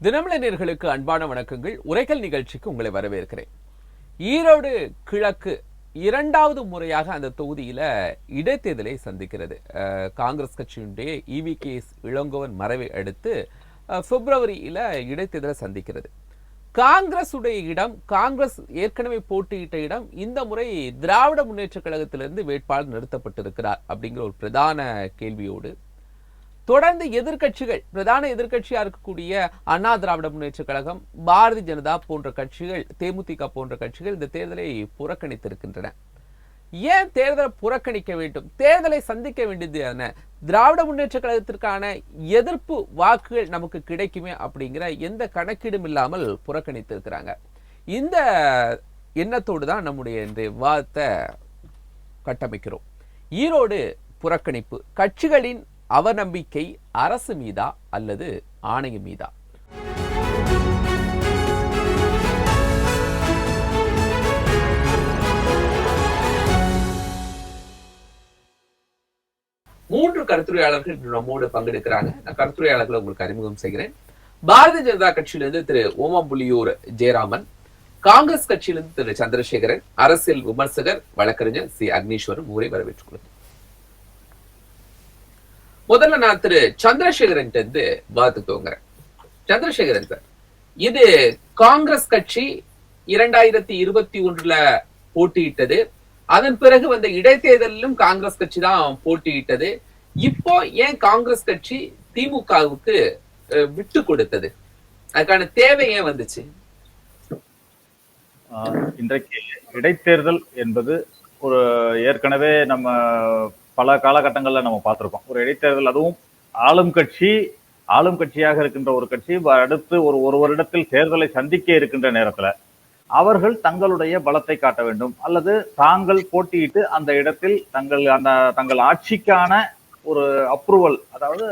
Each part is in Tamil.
தினமலர்களுக்கு அன்பான வணக்கங்கள். உரைக்கல் நிகழ்ச்சிக்கு உங்களை வரவேற்கிறேன். ஈரோடு கிழக்கு இரண்டாவது முறையாக அந்த தொகுதியில இடைத்தேர்தலை சந்திக்கிறது. காங்கிரஸ் கட்சியுடைய EVKS இளங்கோவன் மறைவை அடுத்து பிப்ரவரியில இடைத்தேர்தலை சந்திக்கிறது. காங்கிரஸ் உடைய இடம், காங்கிரஸ் ஏற்கனவே போட்டியிட்ட இடம், இந்த முறை திராவிட முன்னேற்ற கழகத்திலிருந்து வேட்பாளர் நிறுத்தப்பட்டிருக்கிறார் அப்படிங்கிற ஒரு பிரதான கேள்வியோடு தொடர்ந்து எதிர்கட்சிகள், பிரதான எதிர்கட்சியா இருக்கக்கூடிய அண்ணா திராவிட முன்னேற்ற கழகம், பாரதிய ஜனதா போன்ற கட்சிகள், தேமுதிக போன்ற கட்சிகள் இந்த தேர்தலை புறக்கணித்திருக்கின்றன. ஏன் தேர்தலை புறக்கணிக்க வேண்டும்? தேர்தலை சந்திக்க வேண்டியது என்ன? திராவிட முன்னேற்ற கழகத்திற்கான எதிர்ப்பு வாக்குகள் நமக்கு கிடைக்குமே அப்படிங்கிற எந்த கணக்கீடும் இல்லாமல் புறக்கணித்திருக்கிறாங்க. இந்த எண்ணத்தோடு தான் நம்முடைய இன்றைய விவாதத்தை கட்டமைக்கிறோம். ஈரோடு புறக்கணிப்பு, கட்சிகளின் அவநம்பிக்கை அரசு மீதா அல்லது ஆணையம் மீதா? மூன்று கருத்துரையாளர்கள் நம்மோடு பங்கெடுக்கிறாங்க. நான் கருத்துரையாளர்களை உங்களுக்கு அறிமுகம் செய்கிறேன். பாரதிய ஜனதா கட்சியிலிருந்து திரு ஓமம்புலியூர் ஜெயராமன், காங்கிரஸ் கட்சியிலிருந்து திரு சந்திரசேகரன், அரசியல் விமர்சகர் வழக்கறிஞர் சி அக்னீஸ்வரன், ஊரை வரவேற்றுக் கொள்கிறேன். முதல்ல நான் திரு சந்திரசேகரன் விவாதத்துக்கு வாங்குறேன். சந்திரசேகரன் சார், இது காங்கிரஸ் கட்சி 2021 போட்டியிட்டது. அதன் பிறகு வந்த இடைத்தேர்தலிலும் காங்கிரஸ் கட்சி தான் போட்டியிட்டது. இப்போ ஏன் காங்கிரஸ் கட்சி திமுகவுக்கு விட்டு கொடுத்தது? அதுக்கான தேவை ஏன் வந்துச்சு? இன்றைக்கு இடைத்தேர்தல் என்பது ஒரு ஏற்கனவே நம்ம பல காலகட்டங்கள்ல நம்ம பார்த்திருக்கோம். ஒரு இடைத்தேர்தல், அதுவும் ஆளும் கட்சியாக இருக்கின்ற ஒரு கட்சி அடுத்து ஒரு வருடத்தில் தேர்தலை சந்திக்க இருக்கின்ற நேரத்துல அவர்கள் தங்களுடைய பலத்தை காட்ட வேண்டும், அல்லது தாங்கள் போட்டியிட்டு அந்த இடத்தில் தங்கள் ஆட்சிக்கான ஒரு அப்ரூவல், அதாவது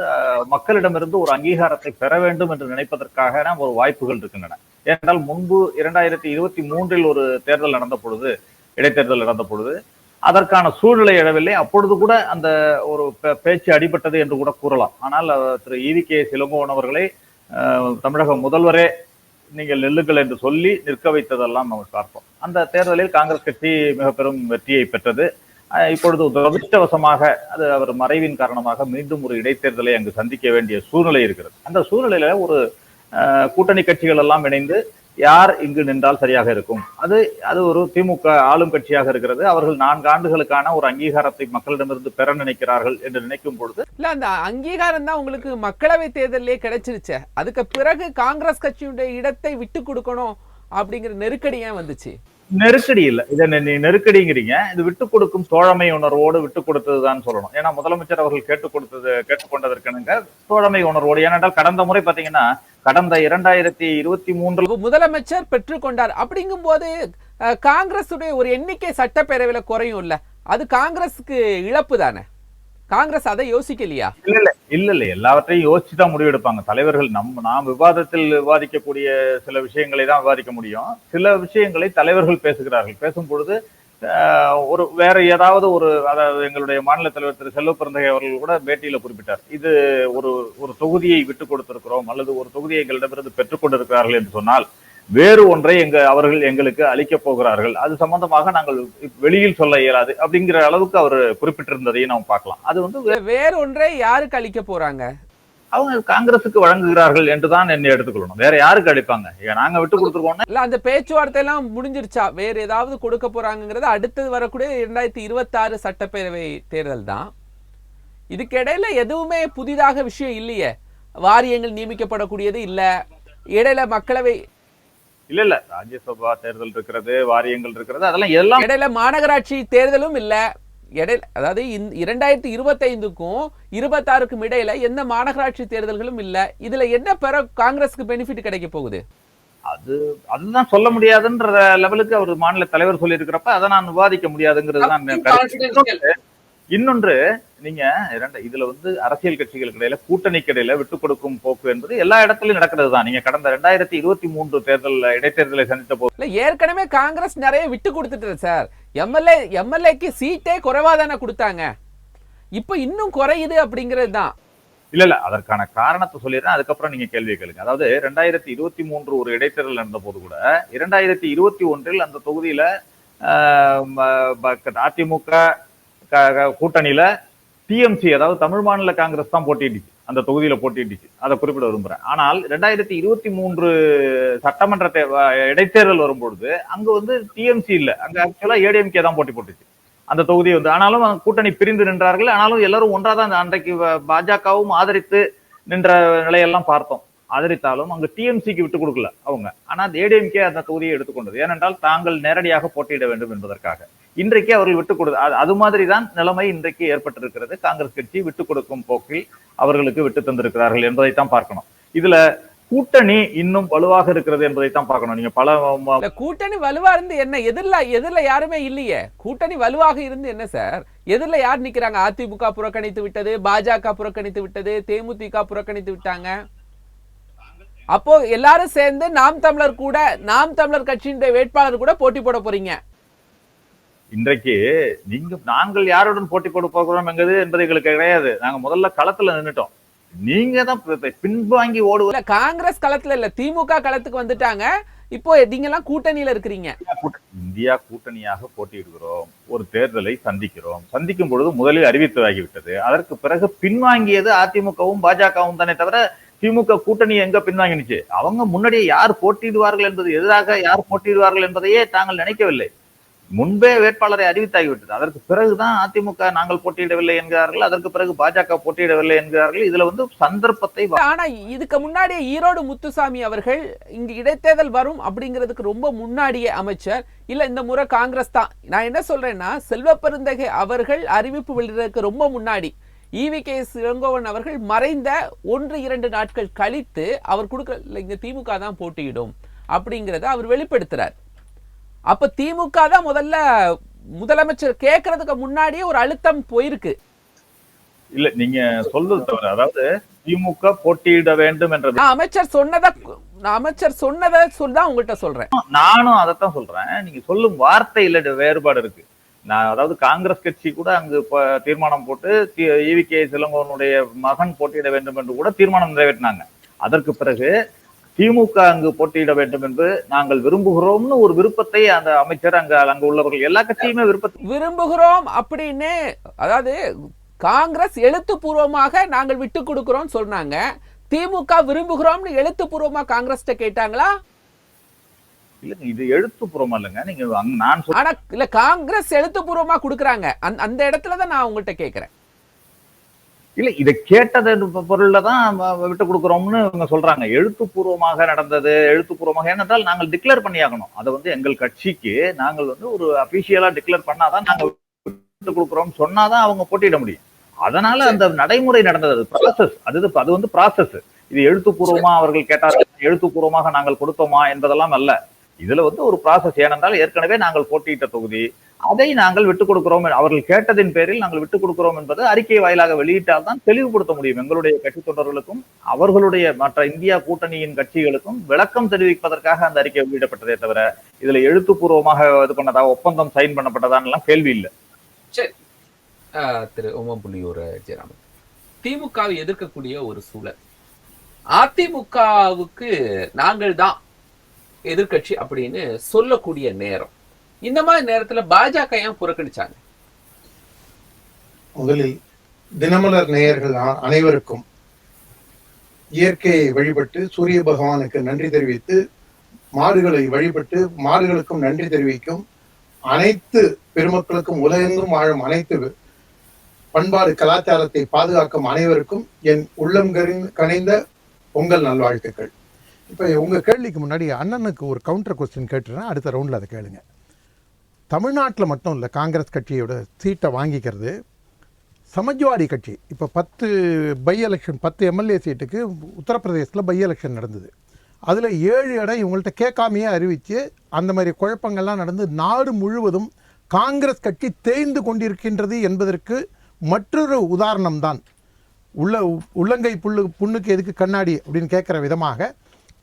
மக்களிடமிருந்து ஒரு அங்கீகாரத்தை பெற வேண்டும் என்று நினைப்பதற்காக ஒரு வாய்ப்புகள் இருக்கின்றன. ஏனென்றால் முன்பு 2023 ஒரு தேர்தல் நடந்த பொழுது, இடைத்தேர்தல் நடந்த பொழுது அதற்கான சூழ்நிலை எழவில்லை. அப்பொழுது கூட அந்த ஒரு பேச்சு அடிபட்டது என்று கூட கூறலாம். ஆனால் திரு EVKS இளங்கோவன் அவர்களை தமிழக முதல்வரே நீங்கள் நெல்லுங்கள் என்று சொல்லி நிற்க வைத்ததெல்லாம் நம்ம பார்ப்போம். அந்த தேர்தலில் காங்கிரஸ் கட்சி மிக பெரும் வெற்றியை பெற்றது. இப்பொழுது துரதிருஷ்டவசமாக அது அவர் மறைவின் காரணமாக மீண்டும் ஒரு இடைத்தேர்தலை அங்கு சந்திக்க வேண்டிய சூழ்நிலை இருக்கிறது. அந்த சூழ்நிலையில ஒரு கூட்டணி கட்சிகள் எல்லாம் இணைந்து யார் இங்கு நின்றால் சரியாக இருக்கும், அது ஒரு திமுக ஆளும் கட்சியாக இருக்கிறது. அவர்கள் 4 ஆண்டுகளுக்கான ஒரு அங்கீகாரத்தை மக்களிடமிருந்து பெற நினைக்கிறார்கள் என்று நினைக்கும் பொழுது, இல்ல அந்த அங்கீகாரம் தான் உங்களுக்கு மக்களவை தேர்தலே கிடைச்சிருச்சே, அதுக்கு பிறகு காங்கிரஸ் கட்சியுடைய இடத்தை விட்டு கொடுக்கணும் அப்படிங்கிற நெருக்கடி ஏன் வந்துச்சு? நெருக்கடி இல்ல, இதை நெருக்கடிங்கிறீங்க. இது விட்டு கொடுக்கும் தோழமை உணர்வோடு விட்டு கொடுத்ததுதான் சொல்லணும். ஏன்னா முதலமைச்சர் அவர்கள் கேட்டுக்கொண்டதற்கெனங்க தோழமை உணர்வோடு. ஏனென்றால் கடந்த முறை பாத்தீங்கன்னா, கடந்த 2023 முதலமைச்சர் பெற்றுக்கொண்டார். அப்படிங்கும் போது காங்கிரஸ் ஒரு எண்ணிக்கை சட்டப்பேரவையில குறையும் இல்ல, அது காங்கிரஸுக்கு இழப்பு தானே? காங்கிரஸ் அதை யோசிக்கலையா? இல்ல எல்லாவற்றையும் யோசிச்சுதான் முடிவெடுப்பாங்க தலைவர்கள். நாம் விவாதத்தில் விவாதிக்கக்கூடிய சில விஷயங்களை தான் விவாதிக்க முடியும். சில விஷயங்களை தலைவர்கள் பேசுகிறார்கள். பேசும் பொழுது ஒரு வேற ஏதாவது அதாவது எங்களுடைய மாநில தலைவர் திரு செல்வ பிறந்தகை அவர்கள் கூட பேட்டியில குறிப்பிட்டார், இது ஒரு தொகுதியை விட்டு கொடுத்திருக்கிறோம் அல்லது ஒரு தொகுதியை எங்களிடமிருந்து பெற்றுக் கொண்டிருக்கிறார்கள் என்று சொன்னால் வேறு ஒன்றை அவர்கள் எங்களுக்கு அளிக்க போகிறார்கள், அது சம்பந்தமாக நாங்கள் வெளியில் சொல்ல இயலாது அப்படிங்கிற அளவுக்கு அவர் குறிப்பிட்டிருந்ததையும் நாம் பார்க்கலாம். அது வேறு ஒன்றை யாருக்கு அளிக்க போறாங்க? அவங்க காங்கிரசுக்கு வழங்குகிறார்கள் என்றுதான் என்னை எடுத்துக்கொள்ளணும். வேற யாருக்கு அளிப்பாங்க? நாங்க விட்டு கொடுத்துருக்கோம் இல்ல, அந்த பேச்சுவார்த்தை எல்லாம் முடிஞ்சிருச்சா? வேற ஏதாவது கொடுக்க போறாங்கிறது அடுத்தது வரக்கூடிய 2026 சட்டப்பேரவை தேர்தல் தான். இதுக்கிடையில எதுவுமே புதிதாக விஷயம் இல்லையே. வாரியங்கள் நியமிக்கப்படக்கூடியது இல்ல, இடையில மக்களவை இல்ல ராஜ்யசபா தேர்தல் இருக்கிறது, வாரியங்கள் இருக்கிறது, அதெல்லாம் எல்லாம் இடையில மாநகராட்சி தேர்தலும் இல்ல. இடையில, அதாவது 2025க்கும் 26க்கும் இடையில எந்த மாநகராட்சி தேர்தல்களும் இல்ல. இதுல என்ன பெற காங்கிரஸுக்கு பெனிஃபிட் கிடைக்க போகுது? அதுதான் சொல்ல முடியாதுன்ற லெவலுக்கு அவர் மாநில தலைவர் சொல்லி இருக்கிறப்ப அதை நான் விவாதிக்க முடியாதுங்கிறது தான். இன்னொன்று, நீங்க இதுல அரசியல் கட்சிகளுக்கு இடையில, கூட்டணிக்கு இடையில விட்டு கொடுக்கும் போக்கு என்பது எல்லா இடத்துலயும் நடக்கிறது தான். நீங்க கடந்த 2023 இடைத்தேர்தலை சந்தித்த போது ஏற்கனவே காங்கிரஸ் நிறைய விட்டு கொடுத்துட்டு சார். எம்எல்ஏக்கு சீட்டே குறைவாதானே கொடுத்தாங்க, இப்ப இன்னும் குறையுது அப்படிங்கிறது தான். இல்ல அதற்கான காரணத்தை சொல்லிடுறேன், அதுக்கப்புறம் நீங்க கேள்வியை கேளுங்க. அதாவது 2023 ஒரு இடைத்தேர்தல் நடந்த போது கூட 2021 அந்த தொகுதியில அதிமுக கூட்டணியில டிஎம்சி, அதாவது தமிழ் மாநில காங்கிரஸ் தான் போட்டியிடுச்சு, அந்த தொகுதியில போட்டியிடுச்சு. அதை குறிப்பிட விரும்புறேன். ஆனால் 2023 சட்டமன்ற இடைத்தேர்தல் வரும்பொழுது அங்க வந்து டிஎம்சி இல்ல, அங்க ஆக்சுவலா ஏடிஎம்கே தான் போட்டி போட்டுச்சு அந்த தொகுதியை வந்து. ஆனாலும் கூட்டணி பிரிந்து நின்றார்கள். ஆனாலும் எல்லாரும் ஒன்றாதான் அன்றைக்கு பாஜகவும் ஆதரித்து நின்ற நிலையெல்லாம் பார்த்தோம். ஆதரித்தாலும் அங்கு டிஎம்சிக்கு விட்டுக் கொடுக்கல அவங்க. ஆனால் ஏடிஎம்கே அந்த தொகுதியை எடுத்துக்கொண்டது. ஏனென்றால் தாங்கள் நேரடியாக போட்டியிட வேண்டும் என்பதற்காக. இன்றைக்கு அவர்கள் விட்டுக் கொடு அது மாதிரிதான் நிலைமை இன்றைக்கு ஏற்பட்டிருக்கிறது. காங்கிரஸ் கட்சி விட்டுக் கொடுக்கும் போக்கில் அவர்களுக்கு விட்டு தந்திருக்கிறார்கள் என்பதைத்தான் பார்க்கணும். இதுல கூட்டணி இன்னும் வலுவாக இருக்கிறது என்பதைத்தான் பார்க்கணும். நீங்க பல கூட்டணி வலுவா இருந்து என்ன, எதிரில யாருமே இல்லையே. கூட்டணி வலுவாக இருந்து என்ன சார்? எதிரில யார் நிக்கிறாங்க? அதிமுக புறக்கணித்து விட்டது, பாஜக புறக்கணித்து விட்டது, தேமுதிக புறக்கணித்து விட்டாங்க. அப்போ எல்லாரும் சேர்ந்து நாம் தமிழர் கட்சியினுடைய வேட்பாளர் கூட போட்டி போட போறீங்க. இன்றைக்கு நாங்கள் யாருடன் போட்டி போட போகிறோம் என்பது எங்களுக்கு கிடையாது. நாங்க முதல்ல களத்துல நின்னுட்டோம். நீங்க தான் பின்வாங்கி ஓடுவ. காங்கிரஸ் களத்துல இல்ல, திமுக களத்துக்கு வந்துட்டாங்க. இப்போ நீங்க எல்லாம் கூட்டணியில இருக்கிறீங்க. இந்தியா கூட்டணியாக போட்டியிடுகிறோம், ஒரு தேர்தலை சந்திக்கும் பொழுது முதலில் அறிவித்ததாகிவிட்டது. அதற்கு பிறகு பின்வாங்கியது அதிமுகவும் பாஜகவும் தானே தவிர திமுக கூட்டணி எங்க பின்வாங்கினுச்சு? அவங்க முன்னாடியே யார் போட்டியிடுவார்கள் என்பது, எதிராக யார் போட்டியிடுவார்கள் என்பதையே தாங்கள் நினைக்கவில்லை. முன்பே வேட்பாளரை அறிவித்தாகிவிட்டது. அதற்கு பிறகுதான் அதிமுக நாங்கள் போட்டியிடவில்லை என்கிறார்கள், அதற்கு பிறகு பாஜக போட்டியிடவில்லை என்கிறார்கள். இதுல வந்து சந்தர்ப்பத்தை. ஆனா இதுக்கு முன்னாடியே ஈரோடு முத்துசாமி அவர்கள் இங்கு இடைத்தேர்தல் வரும் அப்படிங்கிறதுக்கு ரொம்ப முன்னாடியே அமைச்சர் இல்ல இந்த முறை காங்கிரஸ் தான். நான் என்ன சொல்றேன்னா, செல்வ பெருந்தகை அவர்கள் அறிவிப்பு வெளியிடறதுக்கு ரொம்ப முன்னாடி ஈவி.கே. இளங்கோவன் அவர்கள் மறைந்த 1-2 நாட்கள் கழித்து அவர் கொடுக்கல, இங்க திமுக தான் போட்டியிடும் அப்படிங்கறத அவர் வெளிப்படுத்துறார். அப்ப திமுக தான் முதல்ல முதலமைச்சர் கேட்கறதுக்கு முன்னாடியே ஒரு அழுத்தம் போயிருக்கு. இல்ல நீங்க சொல்றது தவிர, அதாவது திமுக போட்டியிட வேண்டும் என்ற அமைச்சர் சொன்னதை சொல்லிதான் உங்கள்கிட்ட சொல்றேன். நானும் அதைத்தான் சொல்றேன். நீங்க சொல்லும் வார்த்தையில வேறுபாடு இருக்கு. நான் அதாவது காங்கிரஸ் கட்சி கூட அங்கு தீர்மானம் போட்டு ஈவி.கே. இளங்கோவனுடைய மகன் போட்டியிட வேண்டும் என்று கூட தீர்மானம் நிறைவேற்றினாங்க. அதற்கு பிறகு திமுக அங்கு போட்டியிட வேண்டும் என்று நாங்கள் விரும்புகிறோம்னு ஒரு விருப்பத்தை அந்த அமைச்சர் அங்க உள்ளவர்கள் எல்லா கட்சியுமே விரும்புகிறோம் அப்படின்னு, அதாவது காங்கிரஸ் எழுத்துப்பூர்வமாக நாங்கள் விட்டு கொடுக்கிறோம் சொன்னாங்க. திமுக விரும்புகிறோம்னு எழுத்துப்பூர்வமா காங்கிரஸ் கேட்டாங்களா? இல்லங்க, இது எழுத்துப்பூர்வமா இல்லைங்க. நீங்க நான் ஆனா இல்ல, காங்கிரஸ் எழுத்துப்பூர்வமா கொடுக்கறாங்க. அந்த இடத்துலதான் நான் உங்கள்கிட்ட கேட்கிறேன். இல்ல இதை கேட்டது பொருள்ல தான் விட்டு கொடுக்குறோம்னு இவங்க சொல்றாங்க. எழுத்துப்பூர்வமாக நடந்தது, எழுத்துப்பூர்வமாக ஏனென்றால் நாங்கள் டிக்ளேர் பண்ணியாகணும். அதை வந்து எங்கள் கட்சிக்கு நாங்கள் வந்து ஒரு அபிஷியலா டிக்ளேர் பண்ணாதான் நாங்கள் விட்டு கொடுக்குறோம் சொன்னாதான் அவங்க போட்டியிட முடியும். அதனால அந்த நடைமுறை நடந்தது, ப்ராசஸ். அது வந்து ப்ராசஸ். இது எழுத்துப்பூர்வமா அவர்கள் கேட்டார்கள், எழுத்துப்பூர்வமாக நாங்கள் கொடுத்தோமா என்பதெல்லாம் அல்ல. இதுல வந்து ஒரு ப்ராசஸ். ஏனென்றால் ஏற்கனவே நாங்கள் போட்டியிட்ட தொகுதி, அதை நாங்கள் விட்டுக் கொடுக்கிறோம், அவர்கள் கேட்டதின் பேரில் நாங்கள் விட்டுக் கொடுக்கிறோம் என்பது அறிக்கை வாயிலாக வெளியிட்டால் தான் தெளிவுபடுத்த முடியும். எங்களுடைய கட்சி தொண்டர்களுக்கும் அவர்களுடைய மற்ற இந்தியா கூட்டணியின் கட்சிகளுக்கும் விளக்கம் தெரிவிப்பதற்காக அந்த அறிக்கை வெளியிடப்பட்டதே தவிர இதுல எழுத்துப்பூர்வமாக இது பண்ணதா, ஒப்பந்தம் சைன் பண்ணப்பட்டதான் எல்லாம் கேள்வி இல்லை. சரி, திரு ஓமம்புலியூர் ஜெயராமன், திமுகவை எதிர்க்கக்கூடிய ஒரு சூழல், அதிமுகவுக்கு நாங்கள் தான் எதிர்கட்சி அப்படின்னு சொல்லக்கூடிய நேரம், இந்த மாதிரி நேரத்துல பாஜக ஏன் புறக்கணிச்சாங்க? முதலில் தினமலர் நேயர்கள் அனைவருக்கும் இயற்கையை வழிபட்டு சூரிய பகவானுக்கு நன்றி தெரிவித்து, மாடுகளை வழிபட்டு மாடுகளுக்கும் நன்றி தெரிவிக்கும் அனைத்து பெருமக்களுக்கும், உலகெங்கும் வாழும் அனைத்து பண்பாடு கலாச்சாரத்தை பாதுகாக்கும் அனைவருக்கும் என் உள்ளம் கனிந்த பொங்கல் நல்வாழ்த்துக்கள். இப்போ உங்கள் கேள்விக்கு முன்னாடி அண்ணனுக்கு ஒரு கவுண்டர் கொஸ்டின் கேட்டுறேன், அடுத்த ரவுண்டில் அதை கேளுங்க. தமிழ்நாட்டில் மட்டும் இல்லை, காங்கிரஸ் கட்சியோட சீட்டை வாங்கிக்கிறது சமாஜ்வாடி கட்சி. இப்போ 10 பை எலெக்ஷன், 10 எம்எல்ஏ சீட்டுக்கு உத்தரப்பிரதேசத்தில் பை எலெக்ஷன் நடந்தது. அதில் 7 இடம் இவங்கள்ட்ட கேட்காமையே அறிவித்து அந்த மாதிரி குழப்பங்கள்லாம் நடந்து நாடு முழுவதும் காங்கிரஸ் கட்சி தேய்ந்து கொண்டிருக்கின்றது என்பதற்கு மற்றொரு உதாரணம்தான். உள்ளங்கை புண்ணுக்கு எதுக்கு கண்ணாடி அப்படின்னு கேட்குற விதமாக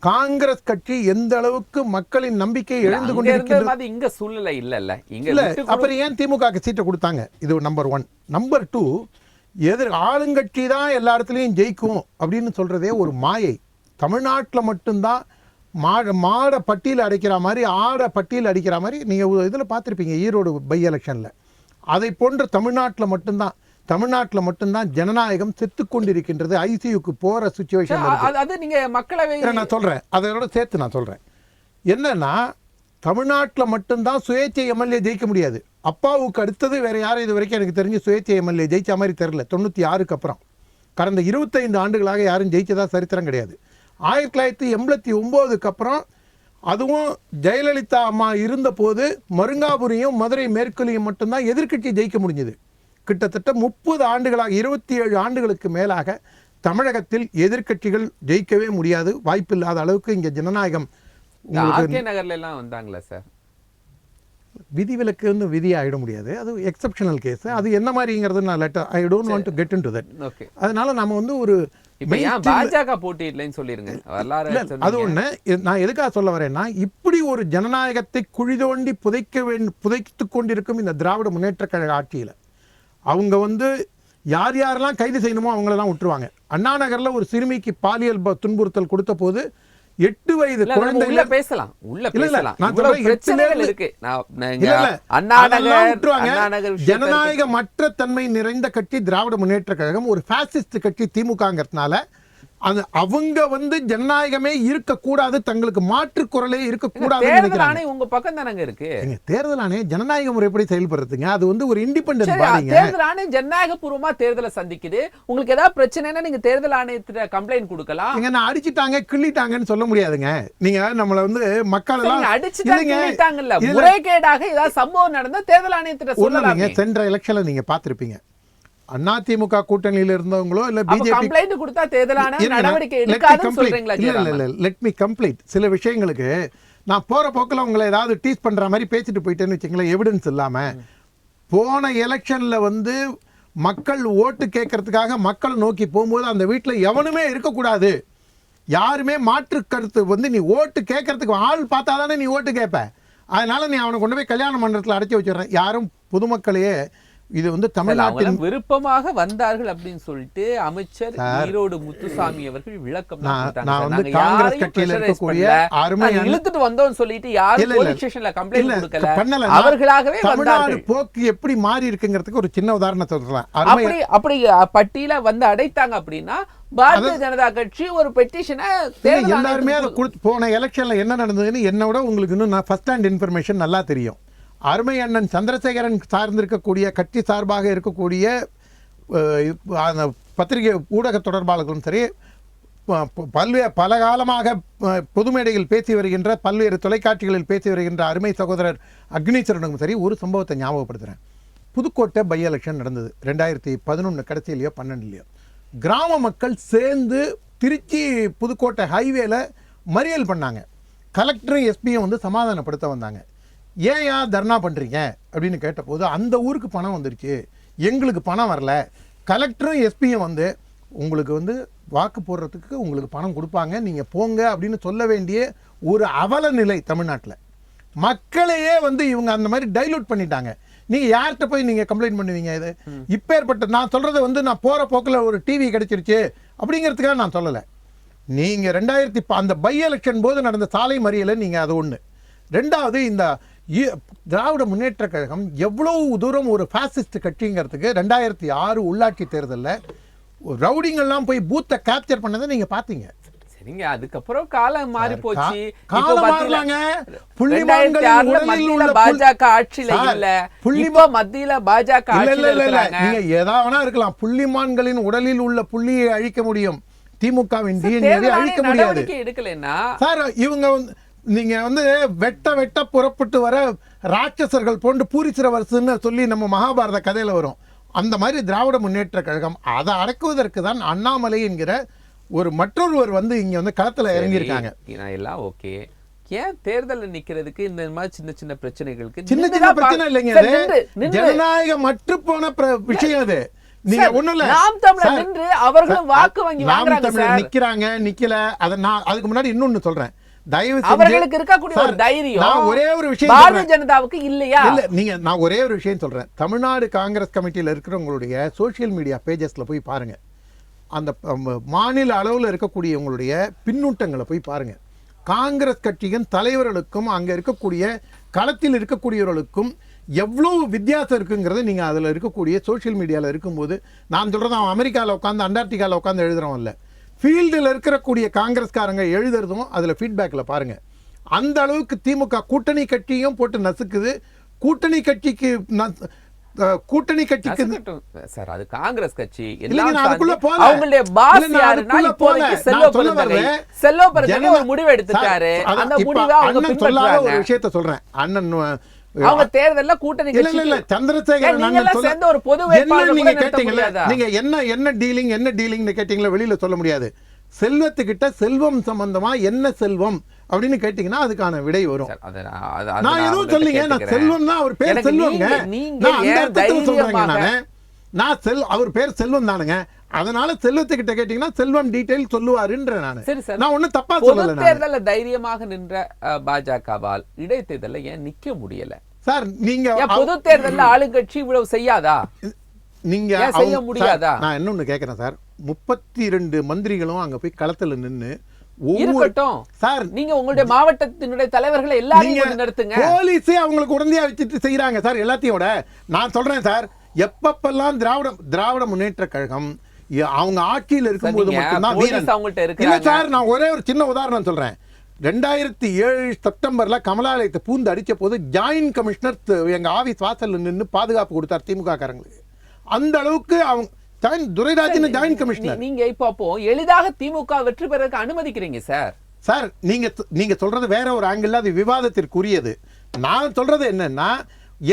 காங்கிரஸ் கட்சி எந்த அளவுக்கு மக்களின் நம்பிக்கை எழுந்து கொண்டிருக்கிறது. இங்க சூழ்நிலை இல்ல. அப்புறம் ஏன் திமுக சீட்டை கொடுத்தாங்க? இது நம்பர் 1. நம்பர் 2, ஆளுங்கட்சி தான் எல்லா இடத்துலையும் ஜெயிக்கும் அப்படின்னு சொல்கிறதே ஒரு மாயை. தமிழ்நாட்டில் மட்டும்தான் மாடை பட்டியில் அடைக்கிற மாதிரி ஆடை பட்டியில் அடிக்கிற மாதிரி நீங்கள் இதில் பார்த்துருப்பீங்க ஈரோடு பை எலெக்ஷனில். அதை போன்ற தமிழ்நாட்டில் மட்டும்தான் ஜனநாயகம் செத்து கொண்டிருக்கின்றது. ஐசியூக்கு போகிற சுச்சுவேஷன் அது நீங்கள் மக்களவை நான் சொல்கிறேன், அதோட சேர்த்து நான் சொல்கிறேன் என்னன்னா, தமிழ்நாட்டில் மட்டும்தான் சுயேட்சை எம்எல்ஏ ஜெயிக்க முடியாது. அப்பாவுக்கு அடுத்தது வேறு யாரும் இது வரைக்கும் எனக்கு தெரிஞ்சு சுயேட்சை எம்எல்ஏ ஜெயிச்ச மாதிரி தெரில. 96க்கு அப்புறம் கடந்த 25 ஆண்டுகளாக யாரும் ஜெயிச்சதா சரித்திரம் கிடையாது. 1989க்கு அப்புறம் அதுவும் ஜெயலலிதா அம்மா இருந்தபோது மருங்காபுரியும் மதுரை மேற்குலையும் மட்டும்தான் எதிர்க்கட்சி ஜெயிக்க முடிஞ்சது. கிட்டத்தட்ட 30 ஆண்டுகளாக 27 ஆண்டுகளுக்கு மேலாக தமிழகத்தில் எதிர்க்கட்சிகள் ஜெயிக்கவே முடியாது. வாய்ப்பில்லாத அளவுக்கு இங்கே ஜனநாயகம் நகர்ல எல்லாம் வந்தாங்களா சார்? விதிவிலக்கு வந்து விதியை ஆயிட முடியாது, அது எக்ஸப்ஷனல் கேஸ். அது என்ன மாதிரிங்கிறது நான் I don't want to get into that. அதனால நம்ம வந்து ஒரு பாஜக போட்டி இல்லைன்னு சொல்லிருங்க. அது ஒண்ணு. நான் எதுக்காக சொல்ல வரேன்னா, இப்படி ஒரு ஜனநாயகத்தை குழி தோண்டி புதைத்து கொண்டிருக்கும் இந்த திராவிட முன்னேற்ற கழக ஆட்சியில அவங்க வந்து யார் யாரெல்லாம் கைது செய்யணுமோ அவங்களெல்லாம் விட்டுருவாங்க. அண்ணா நகர்ல ஒரு சிறுமிக்கு பாலியல் துன்புறுத்தல் கொடுத்த போது 8 வயது குழந்தை பேசலாம் ஜனநாயகமற்ற தன்மை நிறைந்த கட்சி திராவிட முன்னேற்ற கழகம், ஒரு பாசிஸ்ட் கட்சி திமுகங்கிறதுனால அது அவங்க வந்து ஜனநாயகமே இருக்கக்கூடாது, தங்களுக்கு மாற்று குரலே இருக்கக்கூடாது. உங்க பக்கம் தானங்க இருக்கு. தேர்தல் ஆணையம் ஜனநாயக முறைப்படி செயல்படுறதுங்க. அது வந்து ஒரு இண்டிபெண்டன்ட் பாடிங்க. தேர்தல் ஆணையம் ஜனநாயக பூர்வமா தேர்தலை சந்திக்குது. உங்களுக்கு ஏதாவது பிரச்சனைனா நீங்க தேர்தல் ஆணையத்துல கம்ப்ளைண்ட் கொடுக்கலாம். நீங்க நான் அடிச்சிட்டாங்க கிள்ளிட்டாங்கன்னு சொல்ல முடியாதுங்க. நீங்க நம்மள வந்து மக்கள் எல்லாம் அடிச்சிட்டாங்கல்ல, முறைகேடாக ஏதாவது சம்பவம் நடந்தா தேர்தல் ஆணையத்துல சொல்லலாங்க. சென்ற எலெக்ஷன்ல நீங்க பார்த்திருப்பீங்க, அதிமுக கூட்டணியில் இருந்தவங்களோ இல்ல பிஜேபி கம்ப்ளைண்ட் கொடுத்தா தேர்தலான நடவடிக்கை எடுக்காதுன்னு சொல்றீங்களா? இல்ல லெட் மீ கம்ப்ளீட். சில விஷயங்களுக்கு நான் போற போக்குல உங்களை ஏதாவது டீஸ் பண்ற மாதிரி பேசிட்டு போயிட்டேன்னு வச்சுங்களேன், எவிடன்ஸ் இல்லாம. போன எலெக்ஷன்ல வந்து மக்கள் ஓட்டு கேட்கறதுக்காக மக்கள் நோக்கி போகும்போது அந்த வீட்டில் எவனுமே இருக்கக்கூடாது, யாருமே மாற்று கருத்து வந்து நீ ஓட்டு கேட்கறதுக்கு ஆள் பார்த்தா தானே நீ ஓட்டு கேட்ப. அதனால நீ அவனை கொண்டு போய் கல்யாண மண்டபத்தில் அடைச்சி வச்சிடறேன். யாரும் பொதுமக்களையே இது வந்து தமிழ்நாட்டில் விருப்பமாக வந்தார்கள் அப்படின்னு சொல்லிட்டு அமைச்சர் ஈரோடு முத்துசாமி அவர்கள் விளக்கம் நான் வந்து காங்கிரஸ் கட்சியில இருக்கக்கூடிய இழுத்துட்டு வந்தோம் சொல்லிட்டு யாரும் போலீஸ் ஸ்டேஷன்ல கம்ப்ளைண்ட் கொடுக்கல, அவர்களாகவே தமிழ்நாடு போக்கு எப்படி மாறி இருக்குங்கிறதுக்கு ஒரு சின்ன உதாரணத்தை சொல்லலாம். அப்படி பட்டியல வந்து அடைத்தாங்க அப்படின்னா பாரதிய ஜனதா கட்சி ஒரு பெட்டிஷனை எல்லாருமே அதை போன எலெக்ஷன்ல என்ன நடந்ததுன்னு என்னோட உங்களுக்கு இன்னும் ஃபர்ஸ்ட் ஹேண்ட் இன்ஃபர்மேஷன் நல்லா தெரியும். அருமை அண்ணன் சந்திரசேகரன் சார்ந்திருக்கக்கூடிய கட்சி சார்பாக இருக்கக்கூடிய பத்திரிகை ஊடக தொடர்பாளர்களும் சரி, பல காலமாக பொது மேடையில் பேசி வருகின்ற பல்வேறு தொலைக்காட்சிகளில் பேசி வருகின்ற அருமை சகோதரர் அக்னீஸ்வரனுக்கும் சரி, ஒரு சம்பவத்தை ஞாபகப்படுத்துகிறேன். புதுக்கோட்டை பை எலெக்ஷன் நடந்தது 2011 கடைசியிலையோ 12லையோ. கிராம மக்கள் சேர்ந்து திருச்சி புதுக்கோட்டை ஹைவேல மறியல் பண்ணாங்க. கலெக்டரும் எஸ்பியும் வந்து சமாதானப்படுத்த வந்தாங்க. ஏன் தர்ணா பண்ணுறீங்க அப்படின்னு கேட்டபோது, அந்த ஊருக்கு பணம் வந்துருச்சு, எங்களுக்கு பணம் வரல. கலெக்டரும் எஸ்பியும் வந்து உங்களுக்கு வந்து வாக்கு போடுறதுக்கு உங்களுக்கு பணம் கொடுப்பாங்க, நீங்கள் போங்க அப்படின்னு சொல்ல வேண்டிய ஒரு அவல நிலை தமிழ்நாட்டில். மக்களையே வந்து இவங்க அந்த மாதிரி டைலூட் பண்ணிட்டாங்க. நீங்கள் யார்கிட்ட போய் நீங்கள் கம்ப்ளைண்ட் பண்ணுவீங்க? இது இப்பேற்பட்ட நான் சொல்கிறத வந்து நான் போகிற போக்கில் ஒரு டிவி கிடைச்சிருச்சு அப்படிங்கிறதுக்காக நான் சொல்லலை. நீங்கள் 2000 அந்த பை எலெக்ஷன் போது நடந்த சாலை மறியலை நீங்கள் அது ஒன்று. ரெண்டாவது, இந்த திராவிட முன்னேற்ற கழகம் எவ்வளவு தூரம் ஒரு பாசிஸ்ட் கட்சிங்கிறதுக்கு 2006 உள்ளாட்சி தேர்தலில் ரவுடிங்கெல்லாம் போய் பூத்தை கேப்சர் பண்ணதை நீங்க பாத்தீங்க. சரிங்க, அதுக்கப்புறம் காலம் மாறி போச்சு. காலம் மாறலாங்க. பாஜக ஆட்சியில இல்ல, மத்தியில பாஜக நீங்க ஏதாவது இருக்கலாம். புள்ளிமான்களின் உடலில் உள்ள புள்ளியை அழிக்க முடியும், திமுகவின் டிஎன்ஏவை அழிக்க முடியாது. எடுக்கலன்னா சார் இவங்க நீங்க வந்து வெட்ட புறப்பட்டு வர ராட்சசர்கள் போன்று பூரிசிரவர்ஸ்ன்னு சொல்லி நம்ம மகாபாரத கதையில வரும். அந்த மாதிரி திராவிட முன்னேற்ற கழகம் அதை அடக்குவதற்கு தான் அண்ணாமலை என்கிற ஒரு மற்றொருவர் வந்து இங்க வந்து களத்துல இறங்கியிருக்காங்க. எல்லாம் ஓகே, ஏன் தேர்தல் நிக்கிறதுக்கு இந்த மாதிரி சின்ன சின்ன பிரச்சனைகளுக்கு சின்ன சின்ன பிரச்சனை இல்லைங்க, ஜனநாயகம் மற்று போன விஷயம் அது. நீங்க ஒண்ணும் இல்ல, நாம் தமிழர் நின்று அவர்களும் வாக்கு வாங்கி வாங்குறாங்க சார். நிக்கிறாங்க நிக்கல. அத நான் அதுக்கு முன்னாடி இன்னொன்னு சொல்றேன். தயவு அவர்களுக்கு இருக்கக்கூடிய ஒரு தைரியம் நான் ஒரே ஒரு விஷயம் பாரதிய ஜனதாவுக்கு இல்லையா? இல்ல நான் ஒரே ஒரு விஷயம் சொல்றேன். தமிழ்நாடு காங்கிரஸ் கமிட்டியில் இருக்கிறவங்களுடைய சோசியல் மீடியா பேஜஸ்ல போய் பாருங்க. அந்த மாநில அளவில் இருக்கக்கூடிய உங்களுடைய பின்னூட்டங்களை போய் பாருங்க. காங்கிரஸ் கட்சியின் தலைவர்களுக்கும் அங்க இருக்கக்கூடிய களத்தில் இருக்கக்கூடியவர்களுக்கும் எவ்வளவு வித்தியாசம் இருக்குங்கிறது நீங்கள் அதில் இருக்கக்கூடிய சோஷியல் மீடியாவில் இருக்கும்போது, நான் சொல்கிறது அவன் அமெரிக்காவில் உட்காந்து அண்டார்டிகாவில் உட்காந்து எழுதுறவன் இல்லை, ஃபீல்டில் இருக்கக்கூடிய காங்கிரஸ்காரங்க எழுதுறதும் அதில் ஃபீட்பேக்கில் பாருங்கள். அந்த அளவுக்கு திமுக கூட்டணி கட்சியும் போட்டு நசுக்குது. கூட்டணி கட்சிக்கு சார் அது காங்கிரஸ் கட்சி அவங்களுடைய ஒரு முடிவு எடுத்துட்டாரு. அந்த முடிவை அவங்க சொல்லாத ஒரு விஷயத்தை சொல்றேன். அண்ணன் அவங்க தேர்தல்ல கூட்டணி இல்ல சந்திரசேகரன் அண்ணன் சேர்ந்த ஒரு பொது வேட்பாளர் நீங்க கேட்டீங்கல்ல, நீங்க என்ன டீலிங்னு கேட்டீங்களா, வெளியில சொல்ல முடியாது. செல்வத்துக்கிட்ட செல்வம் சம்பந்தமா என்ன செல்வம் அப்படின்னு கேட்டீங்கன்னா அதுக்கான விடை வரும். நான் எதுவும் சொல்லிங்க, நான் செல்வம் தான் அவர் பேர் செல்வங்க, நான் அந்த அர்த்தத்துல சொல்றேங்க. நான் அவர் பேர் செல்வம் தானுங்க, அதனால செல்வத்துக்கிட்ட கேட்டீங்கன்னா செல்வம் டீடைல் சொல்லுவாருன்ற நான் ஒன்னும் தப்பா சொல்லல. தேர்தல்ல தைரியமாக நின்ற பாஜகவால் இடைத்தேர்தல்ல ஏன் நிக்க முடியல சார்? நீங்க பொது தேர்தல்ல ஆளுங்கட்சி இவ்வளவு செய்யாதா? நீங்க செய்ய முடியாதா? நான் இன்னொன்னு கேக்குறேன் சார், 32 மந்திரிகளும் அங்க போய் களத்துல நின்னு இருக்கட்டும் சார், நீங்க உங்களுடைய மாவட்டத்தினுடைய தலைவர்களை எல்லாரையும் நடத்துங்க. போலீஸே அவங்களுக்கு உடனடியா வச்சுட்டு செய்யறாங்க சார் எல்லாத்தையோட. நான் சொல்றேன் சார், எப்பப்பெல்லாம் திராவிட முன்னேற்ற கழகம் அவங்க ஆட்சியில் இருக்கும்போது மட்டும்தான் வீரன் அவங்கள்ட்ட இருக்கு சார். நான் ஒரே ஒரு சின்ன உதாரணம் சொல்றேன். 2007 செப்டம்பர்ல கமலாலயத்தை பூந்து அடிச்ச போது ஜாயின்ட் கமிஷனர் எங்க ஆபீஸ் வாசல்ல நின்று பாதுகாப்பு கொடுத்தார் திமுக காரங்களுக்கு. அந்த அளவுக்கு அவங்க துரைராஜன் ஜாயின்ட் கமிஷனர். நீங்க இப்போ எளிதாக திமுக வெற்றி பெறதுக்கு அனுமதிக்கிறீங்க சார். சார் நீங்க சொல்றது வேற ஒரு ஆங்கிள், அது விவாதத்திற்குரியது. நான் சொல்றது என்னன்னா,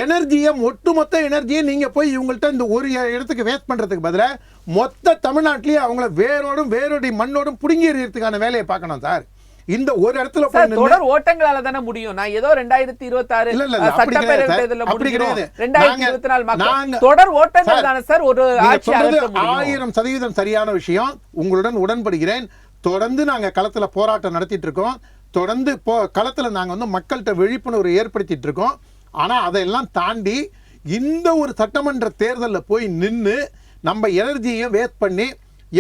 எனர்ஜியை ஒட்டுமொத்த எனர்ஜியை நீங்க போய் இவங்கள்ட்ட இந்த ஒரு இடத்துக்கு வேஸ்ட் பண்றதுக்கு பதிலா மொத்த தமிழ்நாட்டிலேயே அவங்கள வேரோடும் மண்ணோடும் புடுங்கி எறியறதுக்கான வேலையை பார்க்கணும் சார். இந்த ஒரு இடத்துல தொடர் ஓட்டங்களால தானே முடியும். நான் ஏதோ 2026 சட்டப்பேரவை தேர்தல்ல முடியும், 2024 தொடர் ஓட்டங்கள் தானே சார் ஒரு ஆட்சி அகற்ற முடியும். 1000% சரியான விஷயம், உங்களுடன் உடன்படுகிறேன். தொடர்ந்து நாங்க களத்துல போராட்டம் நடத்திட்டு இருக்கோம். தொடர்ந்து களத்துல நாங்க மக்கள்கிட்ட விழிப்புணர்வு ஏற்படுத்திட்டு இருக்கோம். ஆனா அதையெல்லாம் தாண்டி இந்த ஒரு சட்டமன்ற தேர்தலில் போய் நின்று நம்ம எனர்ஜியும் வேஸ்ட் பண்ணி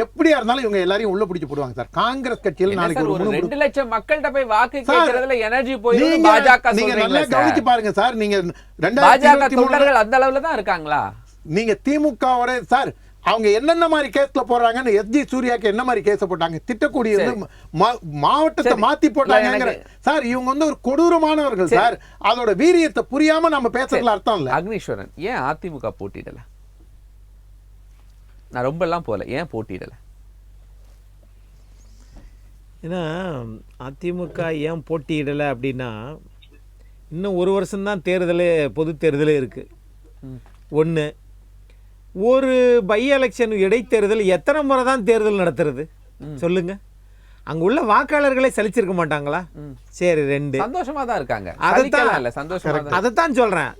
எப்படியா இருந்தாலும் இவங்க எல்லாரையும் உள்ள பிடிச்சு போடுவாங்க சார். காங்கிரஸ் கட்சியில் நாளைக்கு ஒரு 2 லட்சம் மக்கள்கிட்ட போய் வாக்கு கேட்கறதுல எனர்ஜி போயிடும் பாஜக. நீங்க நல்லா கவனிச்சு பாருங்க சார், நீங்க பாஜக தொண்டர்கள் அந்த அளவுல தான் இருக்காங்களா? நீங்க திமுகவோட சார் அவங்க என்னென்ன மாதிரி கேஸ்ல போடுறாங்கன்னு எஸ்ஜி சூர்யாக்கு என்ன மாதிரி கேஸ் போட்டாங்க, திட்டக்கூடிய மாவட்டத்தை மாத்தி போட்டாங்க சார். இவங்க ஒரு கொடூரமானவர்கள் சார். அதோட வீரியத்தை புரியாம நம்ம பேசுறதுல அர்த்தம் இல்ல. அக்னீஸ்வரன், ஏன் அதிமுக போட்டியிடல? நான் ரொம்ப எல்லாம் போல, ஏன் போட்டியிடல? ஏன்னா அதிமுக ஏன் போட்டியிடலை அப்படின்னா, இன்னும் 1 வருஷம்தான் தேர்தலே, பொது தேர்தலே இருக்கு. ஒன்று, ஒரு பை எலெக்ஷன் இடைத்தேர்தல் எத்தனை முறை தான் தேர்தல் நடத்துறது சொல்லுங்க? அங்க உள்ள வாக்காளர்களே சலிச்சிருக்க மாட்டாங்களா? சரி, 2 சந்தோஷமா தான் இருக்காங்க. அதைத்தான் சொல்றேன்,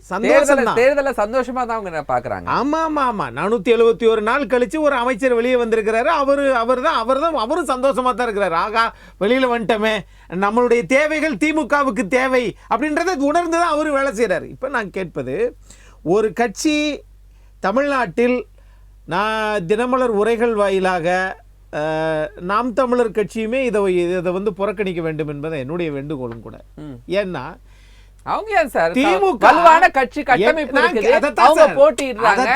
தேர்தல சந்தோஷமா தான் அவங்க பாக்குறாங்க. ஆமா ஆமா ஆமா 471 நாள் கழிச்சு ஒரு அமைச்சர் வெளியே வந்திருக்கிறாரு. அவரும் சந்தோஷமா தான் இருக்கிறாரு. ஆகா, வெளியில வந்துட்டோமே, நம்மளுடைய தேவைகள் திமுகவுக்கு தேவை அப்படின்றத உணர்ந்துதான் அவரு வேலை செய்யறாரு. இப்ப நான் கேட்பது, ஒரு கட்சி தமிழ்நாட்டில் நான் தினமலர் உரைகள் வாயிலாக நாம் தமிழர் கட்சியுமே இதை புறக்கணிக்க வேண்டும் என்பதை என்னுடைய வேண்டுகோளும் கூட. ஏன்னா அவங்க ஏன் சார் திமுக வலுவான கட்சி கட்டமைப்பு இருக்குது, அவங்க போட்டிடுறாங்க,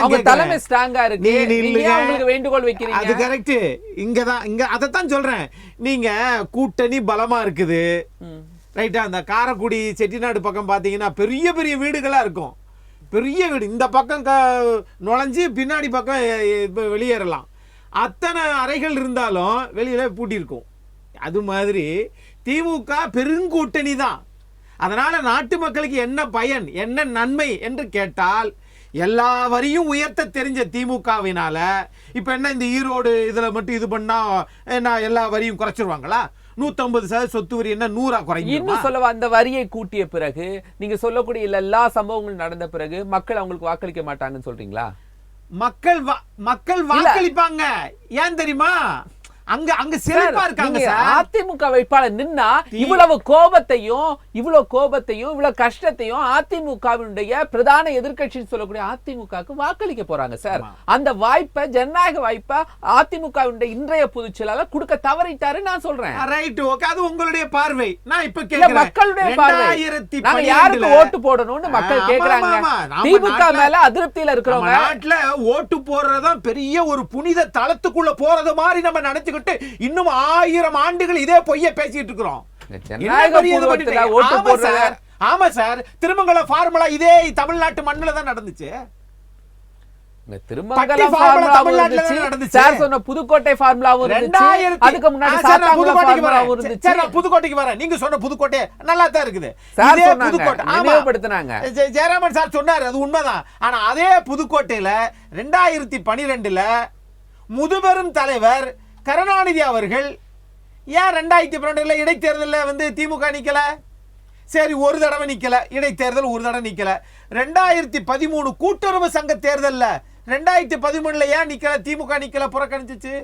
அவங்க தலைமை ஸ்ட்ராங்கா இருக்கு, நீங்க அவங்களுக்கு வேண்டுகோள் வைக்கிறீங்க. அது கரெக்ட். இங்க அதத்தான் சொல்றேன். நீங்க கூட்டணி பலமா இருக்குது, ரைட்டா? அந்த காரைக்குடி செட்டிநாடு பக்கம் பாத்தீங்கன்னா பெரிய பெரிய வீடுகளா இருக்கும். பெரிய வீடு, இந்த பக்கம் நுழைஞ்சு பின்னாடி பக்கம் வெளியேறலாம். அத்தனை அறைகள் இருந்தாலும் வெளியில பூட்டியிருக்கும். அது மாதிரி திமுக பெருங்கூட்டணி தான். அதனால நாட்டு மக்களுக்கு என்ன பயன், என்ன நன்மை என்று கேட்டால், எல்லா வரியும் உயர்த்த தெரிஞ்ச திமுகவினால இப்ப என்ன இந்த ஈரோடு இதுல மட்டும் இது பண்ணா என்ன எல்லா வரியும் குறைச்சிருவாங்களா? 150% சொத்து வரி என்ன 100 குறையும்? இன்னும் சொல்லவா, அந்த வரியை கூட்டிய பிறகு நீங்க சொல்லக்கூடிய எல்லா சம்பவங்களும் நடந்த பிறகு மக்கள் அவங்களுக்கு வாக்களிக்க மாட்டாங்கன்னு சொல்றீங்களா? மக்கள் வாக்களிப்பாங்க. ஏன் தெரியுமா? அங்க செழிப்பா இருக்காங்க சார். அதிமுக வேட்பாளர் நின்னா இவ்வளவு கோபத்தையும் இவ்வளவு கஷ்டத்தையும் அதிமுகவினுடைய பிரதான எதிர்க்கட்சி சொல்லக்கூடிய அதிமுகவுக்கு வாக்களிக்க போறாங்க சார். அந்த வாய்ப்பை, ஜனநாயக வாய்ப்பை அதிமுகவினுடைய இன்றைய பொதுச் செயலாளர் கொடுக்க தவறிட்டாரு நான் சொல்றேன். ரைட், ஓகே, அது உங்களுடைய பார்வை. நான் இப்ப கேக்குறேன், மக்களுடைய பார்வை. நாங்க யாருக்கு ஓட்டு போடணும்னு மக்கள் கேக்குறாங்க. திமுக மேல அதிருப்தியில இருக்கிறவங்க நாட்டுல ஓட்டு போடுறதுதான் பெரிய ஒரு புனித தளத்துக்குள்ள போறது மாதிரி நம்ம நினைச்சுக்கிட்டு இன்னும் 1000 ஆண்டுகள் இதே பொய்ய பேசிட்டு இருக்கிறோம். ஆமா சார், திருமங்கலம் ஃபார்முலா இதே தமிழ்நாட்டு மண்ணுல தான் நடந்துச்சு. புதுக்கோட்டை புதுக்கோட்டைக்கு வரேன். நீங்க சொன்ன புதுக்கோட்டை நல்லா தான் இருக்குது. ஜெயராமன் சார் சொன்னாரு, அது உண்மைதான். ஆனா அதே புதுக்கோட்டையில 2012 முதுபெரும் தலைவர் கருணாநிதி அவர்கள் ஏன் 2012 இடைத்தேர்தலில் திமுக நிக்கல? சரி, ஒரு தடவை நிக்கல, இடைத்தேர்தல் ஒரு தடவை நிக்கல. 2013 கூட்டுறவு சங்க தேர்தல்ல 2013 ஏன் நிக்கல? திமுக நிக்கல, புறக்கணிச்சிச்சு.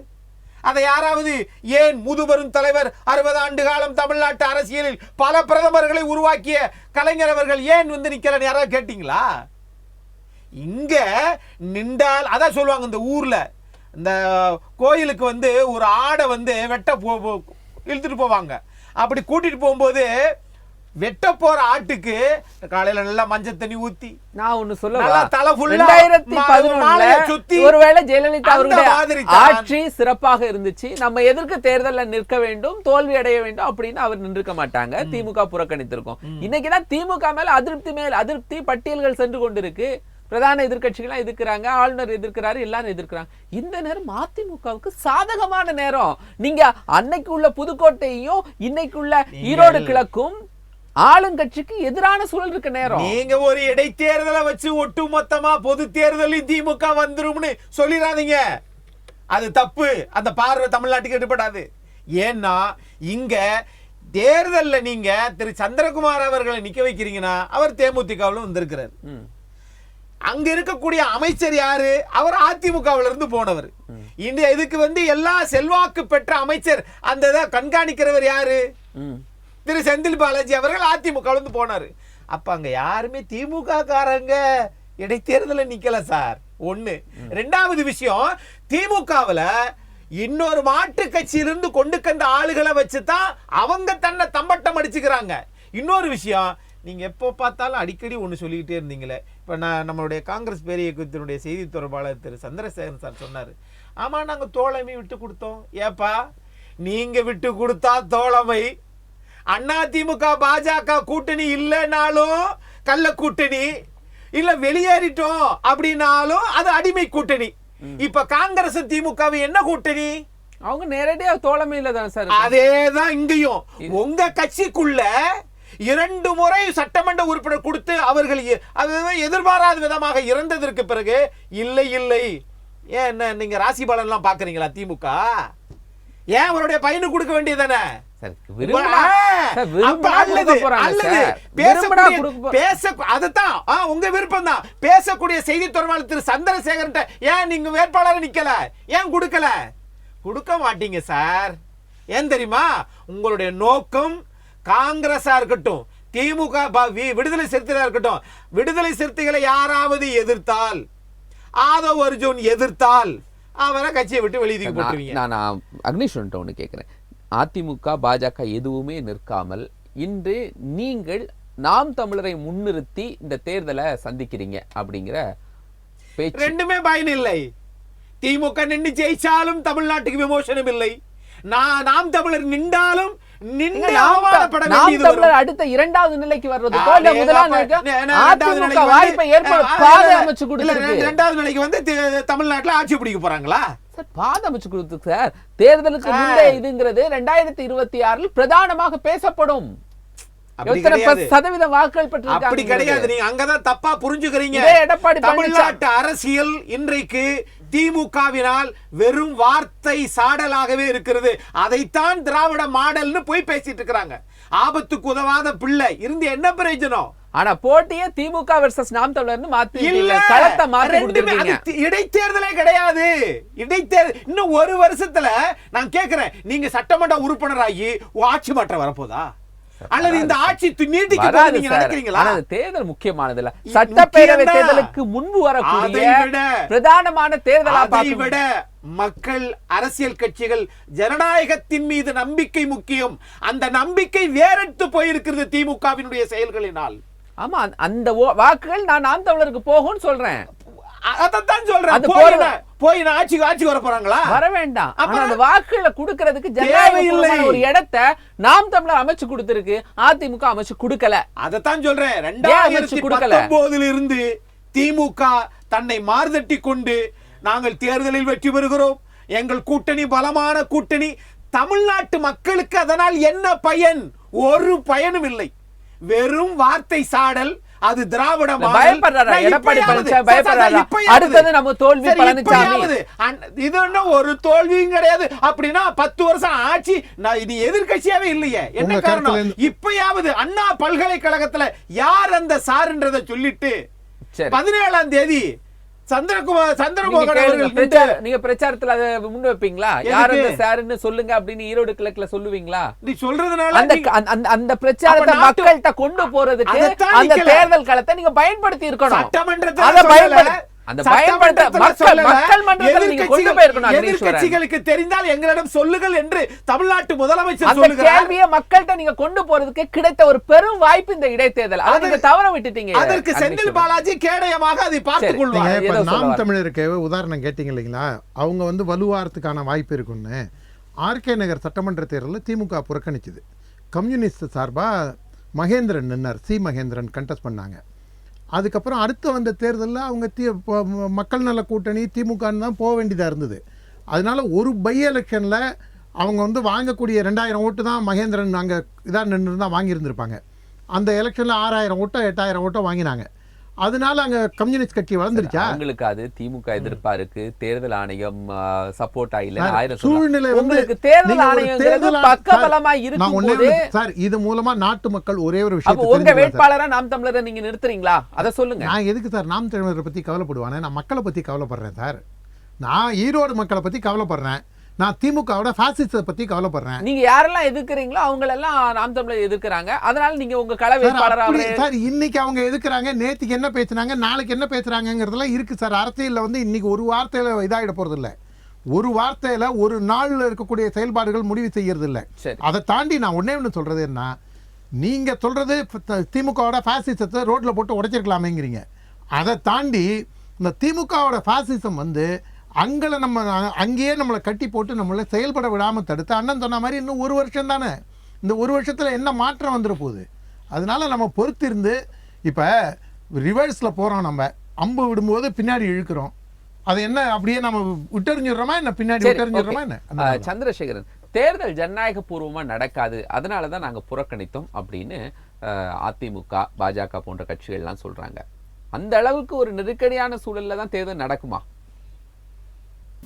அதை யாராவது ஏன் முதுபெரும் தலைவர் 60 ஆண்டு காலம் தமிழ்நாட்டு அரசியலில் பல பிரதமர்களை உருவாக்கிய கலைஞர் அவர்கள் ஏன் நிக்கலன்னு யாராவது கேட்டீங்களா? இங்க நின்றால் அதான் சொல்லுவாங்க, இந்த ஊர்ல இந்த கோயிலுக்கு ஒரு ஆடை வெட்ட இழுத்துட்டு போவாங்க. அப்படி கூட்டிட்டு போகும்போது வெட்ட போற ஆட்டுக்கு காலையில நல்லா மஞ்சள் தண்ணி ஊத்தி, நான் ஒண்ணு சொல்ல, 2011 ஒருவேளை ஜெயலலிதா அவருடைய ஆட்சி சிறப்பாக இருந்துச்சு, நம்ம எதற்கு தேர்தலில் நிற்க வேண்டும், தோல்வி அடைய வேண்டும் அப்படின்னு அவர் நின்றுக்க மாட்டாங்க. திமுக புறக்கணித்திருக்கோம். இன்னைக்குதான் திமுக மேல அதிருப்தி பட்டியல்கள் சென்று கொண்டிருக்கு. பிரதான எதிர்கட்சிகள் எதிர்க்கிறாங்க, ஆளுநர் எதிர்க்கிறாரு, எல்லாரும் எதிர்க்கிறாங்க. இந்த நேரம் அதிமுகவுக்கு சாதகமான நேரம். நீங்க அன்னைக்கு உள்ள புதுக்கோட்டையும் இன்னைக்கு உள்ள ஈரோடு கிழக்கும் ஆளுங்கட்சிக்கு எதிரான சூழல் இருக்க நேரம். நீங்க ஒரு இடைத்தேர்தலை வச்சு ஒட்டுமொத்தமா பொது தேர்தலில் திமுக வந்துரும்னு சொல்லிடாதீங்க, அது தப்பு. அந்த பார்வை தமிழ்நாட்டுக்கு எடுபடாது. ஏன்னா இங்க தேர்தல்ல நீங்க திரு சந்திரகுமார் அவர்களை நிக்க வைக்கிறீங்கன்னா அவர் தேமுதிகவில் வந்திருக்கிறார். அங்க இருக்கக்கூடிய அமைச்சர் யாரு? அவர் அதிமுகவில இருந்து போனவர். இதுக்கு எல்லா செல்வாக்கு பெற்ற அமைச்சர் அந்த கண்காணிக்கிறவர் யாரு? திரு செந்தில் பாலாஜி அவர்கள் அதிமுகவில இருந்து போனாரு. அப்ப அங்க யாருமே திமுக காரங்க இடைத்தேர்தல நிக்கல சார். ஒண்ணு. ரெண்டாவது விஷயம், திமுகவுல இன்னொரு மாட்டு கட்சியிலிருந்து கொண்டு வந்த ஆளுகளை வச்சுதான் அவங்க தன்னை தம்பட்டம் அடிச்சுக்கிறாங்க. இன்னொரு விஷயம், நீங்க எப்போ பார்த்தாலும் அடிக்கடி ஒண்ணு சொல்லிக்கிட்டே இருந்தீங்களே. இப்ப நம்மளுடைய காங்கிரஸ் பேரிய இயக்கத்தினுடைய செய்தி தொடர்பாளர் திரு சந்திரசேகரன் சார் சொன்னாரு, ஆமா நாங்க தோழமை விட்டு கொடுத்தோம். ஏப்பா நீங்க விட்டு கொடுத்தா தோழமை, அதிமுக பாஜக கூட்டணி இல்லைனாலும் கள்ள கூட்டணி, இல்ல வெளியேறிட்டோம் அப்படின்னாலும் அது அடிமை கூட்டணி. இப்ப காங்கிரஸ் திமுக என்ன கூட்டணி? அவங்க நேரடியா தோழமையில தான் சார். அதேதான் இங்கேயும். உங்க கட்சிக்குள்ள 2 முறை சட்டமன்ற உறுப்பினர் கொடுத்து அவர்கள் எதிர்பாராத விதமாக இறந்ததற்கு பிறகு இல்லை ஏன் என்ன நீங்க ராசி பலன் எல்லாம் பாக்குறீங்களா? திமுக ஏன் அவருடைய பையனுக்கு கொடுக்க வேண்டியதானே? உங்க விருப்பம் தான். பேசக்கூடிய செய்தி தொடர்பாளர் திரு சந்திரசேகரன் ஏன் நீங்க வேட்பாளர் நிக்கல? ஏன் கொடுக்கல? கொடுக்க மாட்டீங்க சார். ஏன் தெரியுமா? உங்களுடைய நோக்கம் காங்கிரஸா இருக்கட்டும், திமுக விடுதலை சிறுத்தைகளா இருக்கட்டும், விடுதலை சிறுத்தைகளை யாராவது எதிர்த்தால், ஆதவ் அர்ஜுன் எதிர்த்தால் அவரை கட்சியை விட்டு வெளியே போட்டுருவீங்க. நான் அக்னிஷன் ஒன்று கேட்கிறேன். அதிமுக பாஜக எதுவுமே நிற்காமல் இன்று நீங்கள் நாம் தமிழரை முன்னிறுத்தி இந்த தேர்தலை சந்திக்கிறீங்க அப்படிங்கிற பேச்சு. ரெண்டுமே பயன் இல்லை. திமுக நின்று ஜெயிச்சாலும் தமிழ்நாட்டுக்கு விமோசனம் இல்லை, நாம் தமிழர் நின்றாலும் அடுத்த 2வது நிலைக்கு வர்றது வாய்ப்பை அமைச்சு கொடுத்து 2வது நிலைக்கு தமிழ்நாட்டில் ஆட்சி பிடிக்க போறாங்களா? பாதை அமைச்சு கொடுத்து சார். தேர்தலுக்கு முந்தைய இதுங்கிறது 2026 பிரதானமாக பேசப்படும். சதவீதம் வாக்குகள் பெற்று அப்படி கிடையாது. நீங்க அங்கதான் தப்பா புரிஞ்சுக்கிறீங்க. தமிழ்நாட்டு அரசியல் இன்றைக்கு திமுகவினால் வெறும் வார்த்தை சாடலாகவே இருக்கிறது. அதைத்தான் திராவிட மாடல்னு போய் பேசிட்டு இருக்காங்க. ஆபத்துக்கு உதவாத பிள்ளை இருந்து என்ன பிரயோஜனம்? ஆனா போட்டியே திமுக வெர்சஸ் நாம் தமிழர்னு மாத்தி இல்ல, களத்தை மாத்தி ரெண்டுமே கொடுத்துருக்கீங்க. அது இடைத்தேர்தலே கிடையாது. இடைத்தேர்தல் இன்னும் ஒரு வருஷத்துல நான் கேக்குறேன், நீங்க சட்டமன்ற உறுப்பினராகி ஆட்சி மாற்றம் வரப்போதா, அல்லது இந்த ஆட்சி நீட்டிக்க போகுது வராது நீங்க சார். நினைக்கிறீங்களா? ஆனா அது தேர்தல் முக்கியமானது இல்ல. சட்டப்பேரவை முக்கியம்தான். தேர்தலுக்கு முன்பு வரக்கூடிய அதை விட பிரதானமான தேர்தலா அதை பார்க்கணும். விட மக்கள், அரசியல் கட்சிகள் ஜனநாயகத்தின் மீது நம்பிக்கை முக்கியம். அந்த நம்பிக்கை வேறெடுத்து போயிருக்கிறது திமுகவினுடைய செயல்களினால். ஆமா, அந்த வாக்குகள் நான் நாம் தமிழருக்கு போகும்னு சொல்றேன். அதத்தான் சொல்றேன். அது போய் ஆட்சி வர போறாங்களா? வர வேண்டாம். ஆனா அப்புறம் அந்த வாக்குகளை கொடுக்கிறதுக்கு தேவையில்லை. ஜனநாயக ஒரு இடத்தை நாம் தமிழர் அமைச்சு கொடுத்திருக்கு, அதிமுக அமைச்சு கொடுக்கல. அதத்தான் சொல்றேன். அமைச்சு கொடுக்கல? 2019 இருந்து திமுக தன்னை மார்தட்டி கொண்டு நாங்கள் தேர்தலில் வெற்றி பெறுகிறோம், எங்கள் கூட்டணி பலமான கூட்டணி. தமிழ்நாட்டு மக்களுக்கு அதனால் என்ன பயன்? ஒரு பயனும் இல்லை. வெறும் வார்த்தை சாடல். அது திராவிட பயப்படுறாரா எடப்பாடி பழனிசாமி? பயப்படுறாரா? அடுத்தது நம்ம தோல்வி பழனிசாமி. இது என்ன ஒரு தோல்வியும் கிடையாது. அப்படின்னா 10 வருஷம் ஆட்சி இது எதிர்கட்சியாவே இல்லையே. என்ன காரணம்? இப்பயாவது அண்ணா பல்கலைக்கழகத்துல யார் அந்த சார்ன்றதை சொல்லிட்டு 17ஆம் தேதி சந்திரமோகன் அவர்கள் நீங்க பிரச்சாரத்துல அதை முன் வைப்பீங்களா? யார் அந்த சாருன்னு சொல்லுங்க அப்படின்னு ஈரோடு கிழக்குல சொல்லுவீங்களா? நீ சொல்றதுனால அந்த பிரச்சாரத்தை மக்கள்கிட்ட கொண்டு போறதுக்கு அந்த தேர்தல் களத்தை நீங்க பயன்படுத்தி இருக்கணும். எதிர்கட்சிகளுக்கு தெரிந்தால் எங்களிடம் சொல்லுங்கள் என்று தமிழ்நாட்டு முதலமைச்சர் சொல்லுகிறார். மக்கள்கிட்ட நீங்க கொண்டு போறதுக்கு கிடைத்த ஒரு பெரும் வாய்ப்பு இந்த இடைத்தேர்தல். அதை நீங்க தவற விட்டுட்டீங்க. அதற்கு செந்தில் பாலாஜி கேடயமாக அதை பார்த்துக் கொள்வார். நாம் தமிழருக்கு உதாரணம் கேட்டீங்க இல்லைங்களா, அவங்க வந்து வலுவாரத்துக்கான வாய்ப்பு இருக்குன்னு. ஆர்கே நகர் சட்டமன்ற தேர்தலில் திமுக புறக்கணிச்சது. கம்யூனிஸ்ட் சார்பா மகேந்திரன் நின்னார், சி மகேந்திரன் கண்டெஸ்ட் பண்ணாங்க. அதுக்கப்புறம் அடுத்து வந்த தேர்தலில் அவங்க மக்கள் நல கூட்டணி திமுகன்னு தான் போக வேண்டியதாக இருந்தது. அதனால ஒரு பை எலெக்ஷனில் அவங்க வந்து வாங்கக்கூடிய 2000 ஓட்டு தான் மகேந்திரன் அங்கே இதாக நின்று தான் வாங்கியிருந்திருப்பாங்க. அந்த எலெக்ஷனில் 6000 ஓட்டோ 8000 ஓட்டோ வாங்கினாங்க. அதனால அங்க கம்யூனிஸ்ட் கட்சி வளர்ந்துருச்சா? உங்களுக்கு அது திமுக எதிர்ப்பா இருக்கு, தேர்தல் ஆணையம் சப்போர்ட் ஆயில, சூழ்நிலை உங்களுக்கு தேர்தல் ஆணையம் பக்கபலமா இருக்கும்போது சார் இது மூலமா நாட்டு மக்கள் ஒரே ஒரு விஷயம், உங்க வேட்பாளரா நாம் தமிழரை நீங்க நிறுத்துறீங்களா? அதை சொல்லுங்க. நான் எதுக்கு சார் நாம் தமிழரை பத்தி கவலைப்படுவானே? நான் மக்களை பத்தி கவலைப்படுறேன் சார். நான் ஈரோடு மக்களை பத்தி கவலைப்படுறேன். நான் திமுகவோட பாசிசத்தை பத்தி கவலைப்படுறேன். நீங்க யாரெல்லாம் எதிர்க்கிறீங்களோ அவங்க எல்லாம் நாம் தமிழர் எதிர்க்கிறாங்க. அதனால நீங்க உங்க கள வேட்பாளரா சார் இன்னைக்கு அவங்க எதிர்க்கிறாங்க, நேத்துக்கு என்ன பேசுனாங்க, நாளைக்கு என்ன பேசுறாங்கிறதெல்லாம் இருக்கு சார். அரசியல்ல வந்து இன்னைக்கு ஒரு வார்த்தையில இதாயிட போறது இல்ல. ஒரு வார்த்தையில ஒரு நாள்ல இருக்கக்கூடிய செயல்பாடுகள் முடிவு செய்யறது இல்ல. அதை தாண்டி நான் ஒண்ணு சொல்றது என்ன, நீங்க சொல்றது திமுகவோட பாசிசத்தை ரோட்ல போட்டு உடைச்சிருக்கலாமேங்கிறீங்க. அதை தாண்டி இந்த திமுகவோட பாசிசம் வந்து அங்கேயே நம்மளை கட்டி போட்டு நம்மளை செயல்பட விடாமல் தடுத்து, அண்ணன் சொன்ன மாதிரி இன்னும் ஒரு வருஷம் தானே, இந்த ஒரு வருஷத்தில் என்ன மாற்றம் வந்துட போகுது? அதனால நம்ம பொறுத்திருந்து இப்போ ரிவர்ஸில் போகிறோம். நம்ம அம்பு விடும்போது பின்னாடி இழுக்கிறோம். அது என்ன அப்படியே நம்ம விட்டறிஞ்சிடுறோமா என்ன, பின்னாடி விட்டறிஞ்சிடுறோமா என்ன? சந்திரசேகரன், தேர்தல் ஜனநாயக பூர்வமா நடக்காது, அதனால தான் நாங்கள் புறக்கணித்தோம் அப்படின்னு அதிமுக, பாஜக போன்ற கட்சிகள்லாம் சொல்றாங்க. அந்த அளவுக்கு ஒரு நெருக்கடியான சூழல்ல தான் தேர்தல் நடக்குமா?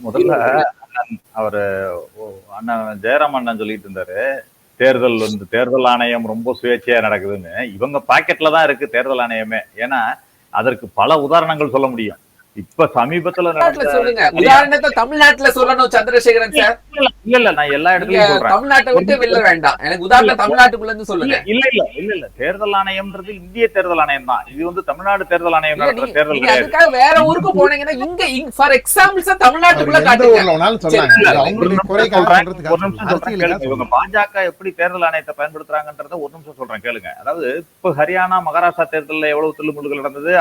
முதல்ல அவரு அண்ணன் ஜெயராம் அண்ணன் சொல்லிட்டு இருந்தாரு, தேர்தல் ஆணையம் ரொம்ப சுயேட்சையா நடக்குதுன்னு. இவங்க பாக்கெட்ல தான் இருக்கு தேர்தல் ஆணையமே. ஏன்னா அதற்கு பல உதாரணங்கள் சொல்ல முடியும். இப்ப சமீபத்துல சொல்லுங்க, உதாரணத்தை தமிழ்நாட்டுல சொல்லணும் சந்திரசேகரன் சார். இல்ல நான் எல்லா இடத்துலயும் சொல்றேன், தமிழ்நாட்டை விட்டு வெளில வேண்டாம், எனக்கு உதாரணம் தமிழ்நாட்டுக்குள்ள இருந்து சொல்லுங்க. இல்ல தேர்தல் ஆணையம்ன்றது இந்திய தேர்தல் ஆணையம் தான். இது வந்து தமிழ்நாடு தேர்தல் ஆணையம் நடத்துற தேர்தல் கிடையாது. அதுக்காக வேற ஊருக்கு போனீங்கன்னா இங்க ஃபார் எக்ஸாம்பிள்ஸ் தமிழ்நாட்டுக்குள்ள காட்டுங்க. இவங்க பாஜக எப்படி தேர்தல் ஆணையத்தை பயன்படுத்துறாங்கன்றத ஒரு நிமிஷம் சொல்றேன் கேளுங்க. அதாவது இப்ப ஹரியானா, மகாராஷ்டிரா தேர்தலில் எவ்வளவு தில்லுமுள்ளுகள் நடந்தது,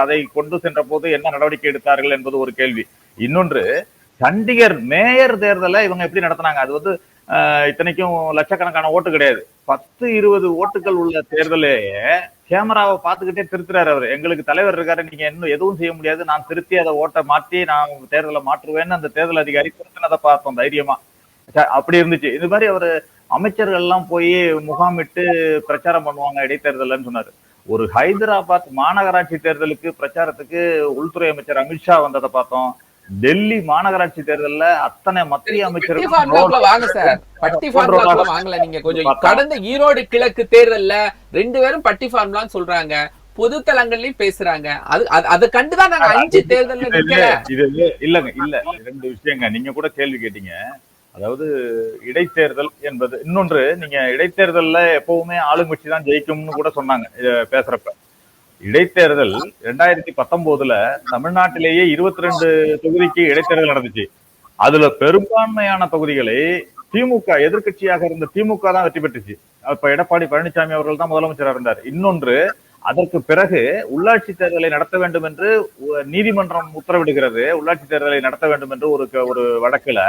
அதை கொண்டு சென்ற போது என்ன நடவடிக்கை எடுத்தார்கள் என்பது ஒரு கேள்வி. இன்னொன்று, சண்டிகர் மேயர் தேர்தலை இவங்க எப்படி நடத்தினாங்க? அது வந்து இத்தனைக்கும் லட்சக்கணக்கான ஓட்டு கிடையாது, 10-20 ஓட்டுகள் உள்ள தேர்தலையே கேமராவை பார்த்துக்கிட்டே திருத்துறாரு அவர். எங்களுக்கு தலைவர் இருக்காரு, நீங்க இன்னும் எதுவும் செய்ய முடியாது, நான் திருத்தி அதை ஓட்டை மாற்றி நான் தேர்தலை மாற்றுவேன்னு அந்த தேர்தல் அதிகாரி திருத்தினதை பார்த்தோம் தைரியமா. அப்படி இருந்துச்சு. இது மாதிரி அவர் அமைச்சர்கள் எல்லாம் போய் முகாமிட்டு பிரச்சாரம் பண்ணுவாங்க இடைத்தேர்தல்னு சொன்னாரு. ஒரு ஹைதராபாத் மாநகராட்சி தேர்தலுக்கு பிரச்சாரத்துக்கு உள்துறை அமைச்சர் அமித்ஷா வந்ததை பார்த்தோம். டெல்லி மாநகராட்சி தேர்தல்ல அத்தனை மத்திய பட்டி ஃபார்முலாக்குள்ள வாங்க சார், பட்டி ஃபார்முலாக்குள்ள வாங்கல. நீங்க கொஞ்சம் கடந்த ஈரோடு கிழக்கு தேர்தல்ல 2 பேரும் பட்டி ஃபார்முலான்னு சொல்றாங்க, பொது தளங்கள்லயும் பேசுறாங்க. அதை கண்டுதான் நாங்க 5 தேர்தல்ல நிக்கல. இது இல்லங்க, இல்ல 2 விஷயங்க. நீங்க கூட கேள்வி கேட்டீங்க. அதாவது இடைத்தேர்தல் என்பது இன்னொன்று. நீங்க இடைத்தேர்தல்ல எப்பவுமே ஆளுங்கட்சி தான் ஜெயிக்கும்னு கூட சொன்னாங்க பேசுறப்ப. இடைத்தேர்தல் 2019ல தமிழ்நாட்டிலேயே 22 தொகுதிக்கு இடைத்தேர்தல் நடந்துச்சு. அதுல பெரும்பான்மையான தொகுதிகளை திமுக, எதிர்கட்சியாக இருந்த திமுக தான் வெற்றி பெற்றுச்சு. அப்ப எடப்பாடி பழனிசாமி அவர்கள் தான் முதலமைச்சராக இருந்தார். இன்னொன்று, அதற்கு பிறகு உள்ளாட்சி தேர்தலை நடத்த வேண்டும் என்று நீதிமன்றம் உத்தரவிடுகிறது. உள்ளாட்சி தேர்தலை நடத்த வேண்டும் என்று ஒரு வழக்குல